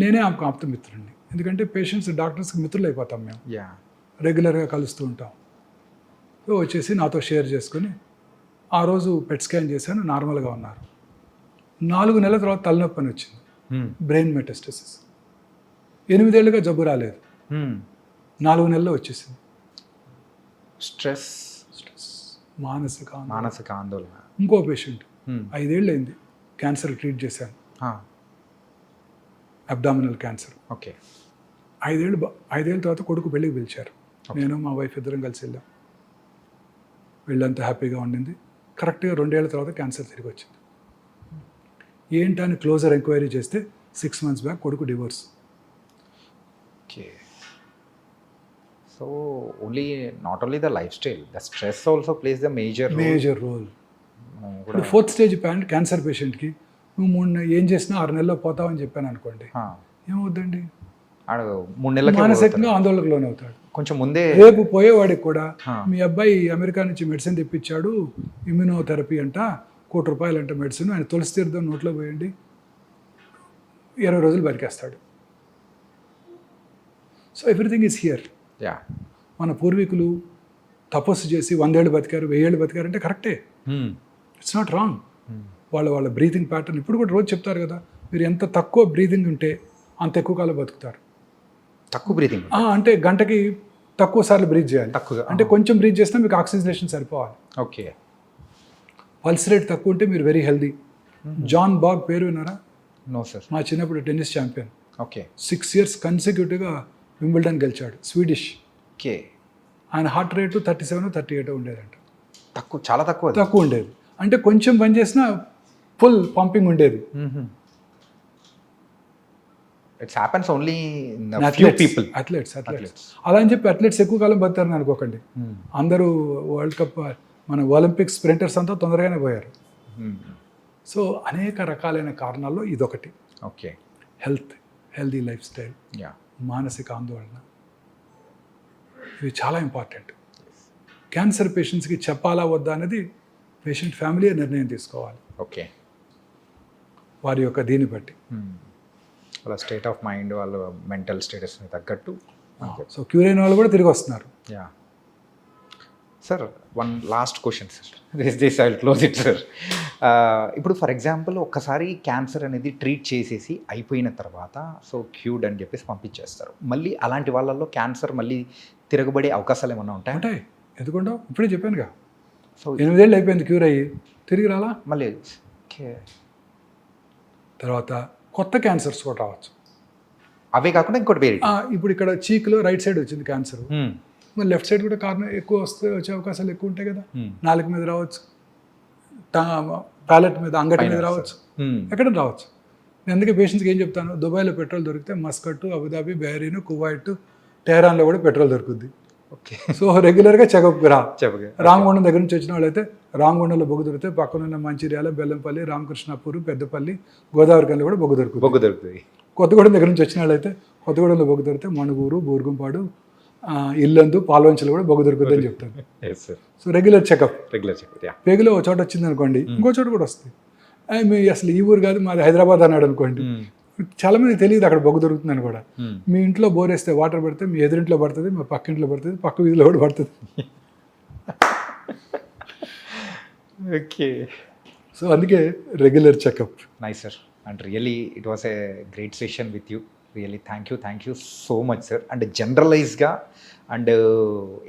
నేనే ఆమెకు ఆప్త మిత్రుడిని, ఎందుకంటే పేషెంట్స్ డాక్టర్స్కి మిత్రులు అయిపోతాం మేము, యా రెగ్యులర్గా కలుస్తూ ఉంటాం. సో వచ్చేసి నాతో షేర్ చేసుకొని ఆ రోజు పెట్ స్కాన్ చేశాను, నార్మల్గా ఉన్నారు. 4 నెలల తర్వాత తలనొప్పి అని వచ్చింది, బ్రెయిన్ మెటాస్టసిస్. 8 ఏళ్ళుగా జబ్బు రాలేదు, 4 నెలల్లో వచ్చేసింది. స్ట్రెస్ మానసిక ఆందోళన. ఇంకో పేషెంట్ 5 ఏళ్ళు అయింది, క్యాన్సర్ ట్రీట్ చేశాను, అబ్డామినల్ క్యాన్సర్. ఓకే. 5 ఏళ్ళ తర్వాత కొడుకు పెళ్ళికి పిలిచారు. నేను మా వైఫ్ ఇద్దరం కలిసి వెళ్ళాం. వీళ్ళంతా హ్యాపీగా ఉండింది. కరెక్ట్గా 2 ఏళ్ళ తర్వాత క్యాన్సర్ తిరిగి వచ్చింది. ఏంటని క్లోజర్ ఎంక్వైరీ చేస్తే 6 months బ్యాక్ కొడుకు divorce. Okay. So not only the lifestyle, the stress also plays the major role. ఇప్పుడు 4th స్టేజ్ క్యాన్సర్ పేషెంట్కి నువ్వు ఏం చేసినా 6 నెలల్లో పోతావని చెప్పాను అనుకోండి, ఏమవుద్దండి? 3 నెలలకి మానసికంగా ఆందోళనకు లోనవుతాడు. కొంచెం ముందే రేపు పోయేవాడికి కూడా మీ అబ్బాయి అమెరికా నుంచి మెడిసిన్ తెప్పించాడు, ఇమ్యూనోథెరపీ అంట, ₹1 అంట మెడిసిన్, ఆయన తులసి తీర్థం నోట్లో పోయండి, 20 రోజులు బతికేస్తాడు. So everything is here. Yeah. మన పూర్వీకులు తపస్సు చేసి 100 ఏళ్ళు బతికారు, 1000 ఏళ్ళు బతికారు అంటే కరెక్టే, ఇట్స్ నాట్ రాంగ్. వాళ్ళ బ్రీతింగ్ ప్యాటర్న్ ఇప్పుడు కూడా రోజు చెప్తారు కదా, మీరు ఎంత తక్కువ బ్రీతింగ్ ఉంటే అంత ఎక్కువ కాలం బతుకుతారు. తక్కువ బ్రీతింగ్ అంటే గంటకి తక్కువ సార్లు బ్రీత్ చేయాలి. తక్కువ అంటే కొంచెం బ్రీత్ చేసినా మీకు ఆక్సిజనేషన్ సరిపోవాలి. ఓకే. పల్స్ రేట్ తక్కువ ఉంటే మీరు వెరీ హెల్దీ. జాన్ బాగ్ పేరు విన్నారా? No sir. మా చిన్నప్పుడు టెన్నిస్ ఛాంపియన్, ఓకే. 6 years కన్సిక్యూటివ్గా వింబుల్డన్ గెలిచాడు, స్వీడిష్. ఓకే. ఆయన హార్ట్ రేటు 37, 38 ఉండేదంట. చాలా తక్కువ ఉండేది. అంటే కొంచెం పని చేసినా ఫుల్ పంపింగ్ ఉండేది. It's happens only in few people. Athletes అలా అని చెప్పి అథ్లెట్స్ ఎక్కువ కాలం బతారని అనుకోకండి. అందరూ వరల్డ్ కప్ మన ఒలింపిక్ స్ప్రింటర్స్ అంతా తొందరగానే పోయారు. సో అనేక రకాలైన కారణాల్లో ఇదొకటి. ఓకే. హెల్దీ లైఫ్ స్టైల్, మానసిక ఆందోళన, ఇవి చాలా ఇంపార్టెంట్. క్యాన్సర్ పేషెంట్స్కి చెప్పాలా వద్దా అనేది పేషెంట్ ఫ్యామిలీ నిర్ణయం తీసుకోవాలి. ఓకే. వారి యొక్క దీన్ని బట్టి, వాళ్ళ స్టేట్ ఆఫ్ మైండ్, వాళ్ళ మెంటల్ స్టేటస్ని తగ్గట్టు. సో క్యూర్ అయిన వాళ్ళు కూడా తిరిగి వస్తున్నారు. Yeah sir, one last question sir, this I will close it sir. ఇప్పుడు ఫర్ ఎగ్జాంపుల్ ఒక్కసారి క్యాన్సర్ అనేది ట్రీట్ చేసేసి అయిపోయిన తర్వాత సో క్యూర్డ్ అని చెప్పేసి పంపించేస్తారు. మళ్ళీ అలాంటి వాళ్ళల్లో క్యాన్సర్ మళ్ళీ తిరగబడే అవకాశాలు ఏమన్నా ఉంటాయి? ఎందుకుంటావు? ఇప్పుడే చెప్పానుగా, సో 8 ఏళ్ళు అయిపోయింది క్యూర్ అయ్యి, తిరిగి రాలా మళ్ళీ. తర్వాత కొత్త క్యాన్సర్స్ కూడా రావచ్చు. అవే కాకుండా ఇంకోటి వేరే, ఇప్పుడు ఇక్కడ చీక్లో రైట్ సైడ్ వచ్చింది క్యాన్సర్, మరి లెఫ్ట్ సైడ్ కూడా కారణం ఎక్కువ వచ్చే అవకాశాలు ఎక్కువ ఉంటాయి కదా. నాలుక మీద రావచ్చు, ప్యాలెట్ మీద, అంగటి మీద రావచ్చు, ఎక్కడ రావచ్చు. నేను అందుకే పేషెంట్స్కి ఏం చెప్తాను, దుబాయ్లో పెట్రోల్ దొరికితే మస్కట్, అబుదాబి, బహ్రెయిన్, కువైట్, టెహరాన్లో కూడా పెట్రోల్ దొరుకుద్ది. ఓకే. సో రెగ్యులర్గా చెకప్కి చెప్పగా. రామగుండం దగ్గర నుంచి వచ్చిన వాళ్ళైతే రామగుండంలో బొగ్గు దొరికితే పక్కనున్న మంచిర్యాల, బెల్లంపల్లి, రామకృష్ణాపూర్, పెద్దపల్లి, గోదావరి కల్లో కూడా బొగ్గు దొరుకుతుంది. కొత్తగూడెం దగ్గర నుంచి వచ్చిన వాళ్ళైతే కొత్తగూడెంలో బొగ్గు దొరికితే మణుగూరు, బూర్గుంపాడు, ఇల్లందు, పాల్వంచలు కూడా బొగ్గు దొరుకుతుంది అని చెప్తాను. So regular checkup. పేగులో ఒక చోట వచ్చింది అనుకోండి, ఇంకో చోట కూడా వస్తుంది. మీ అసలు ఈ ఊరు కాదు, మాది హైదరాబాద్ అన్నాడు అనుకోండి, చాలా మంది తెలియదు అక్కడ బొగ్గు దొరుకుతుందని కూడా. మీ ఇంట్లో బోర్ వేస్తే వాటర్ పడితే మీ ఎదురింట్లో పడుతుంది, మా పక్క ఇంట్లో పడుతుంది, పక్క వీధిలో కూడా పడుతుంది. ఓకే. సో అందుకే regular checkup. Nice sir, and really it was a great session with you. Really thank you so much sir. And జనరలైజ్గా అండ్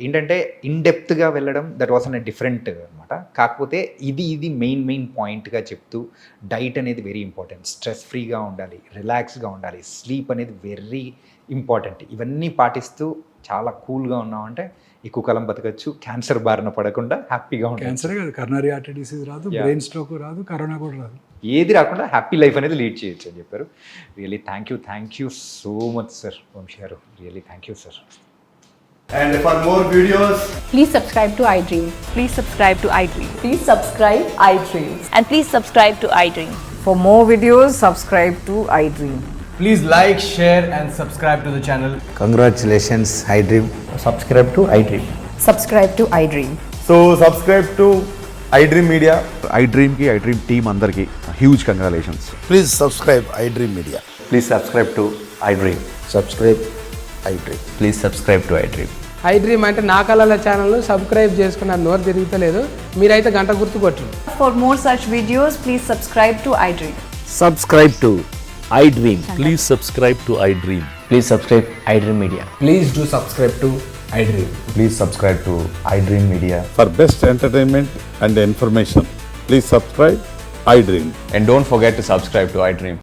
ఏంటంటే ఇన్డెప్త్గా వెళ్ళడం దట్ వాస్ అన్ డిఫరెంట్ అనమాట. కాకపోతే ఇది మెయిన్ పాయింట్గా చెప్తూ డైట్ అనేది వెరీ ఇంపార్టెంట్, స్ట్రెస్ ఫ్రీగా ఉండాలి, రిలాక్స్గా ఉండాలి, స్లీప్ అనేది వెరీ ఇంపార్టెంట్. ఇవన్నీ పాటిస్తూ చాలా కూల్గా ఉన్నామంటే ఎక్కువ కాలం బతకచ్చు, క్యాన్సర్ బారిన పడకుండా హ్యాపీగా ఉంటాం. క్యాన్సర్ కాదు, కరోనరీ ఆర్టరీ డిసీజ్ రాదు, Yeah. బ్రెయిన్ స్ట్రోక్ రాదు, కరోనా కూడా రాదు. ఏది రాకుండా హ్యాపీ లైఫ్ అనేది లీడ్ చేయొచ్చు అని చెప్పారు. Really thank you so much sir Vamsi garu. Really thank you sir. And for more videos, Please subscribe to iDream. Please subscribe to iDream. Please subscribe iDream. And please subscribe to iDream. For more videos, subscribe to iDream. please like, share, and subscribe to the channel. Congratulations, iDream. Subscribe to iDream. Subscribe to iDream. So subscribe to iDream Media. iDream की iDream team अंदर की huge congratulations. Please subscribe iDream Media. Please subscribe to iDream. Subscribe iDream. Please subscribe to iDream. iDream అంటే నా కళల ఛానల్ను సబ్స్క్రైబ్ చేసుకున్న నోరు తిరుగుతలేదు, మీరైతే గంట గుర్తు కొట్టండి. For more such videos, please subscribe to iDream. Subscribe to iDream. Please subscribe to iDream. Please subscribe iDream Media. Please do subscribe to iDream. Please subscribe to iDream Media. For best entertainment and information, please subscribe iDream. And don't forget to subscribe to iDream.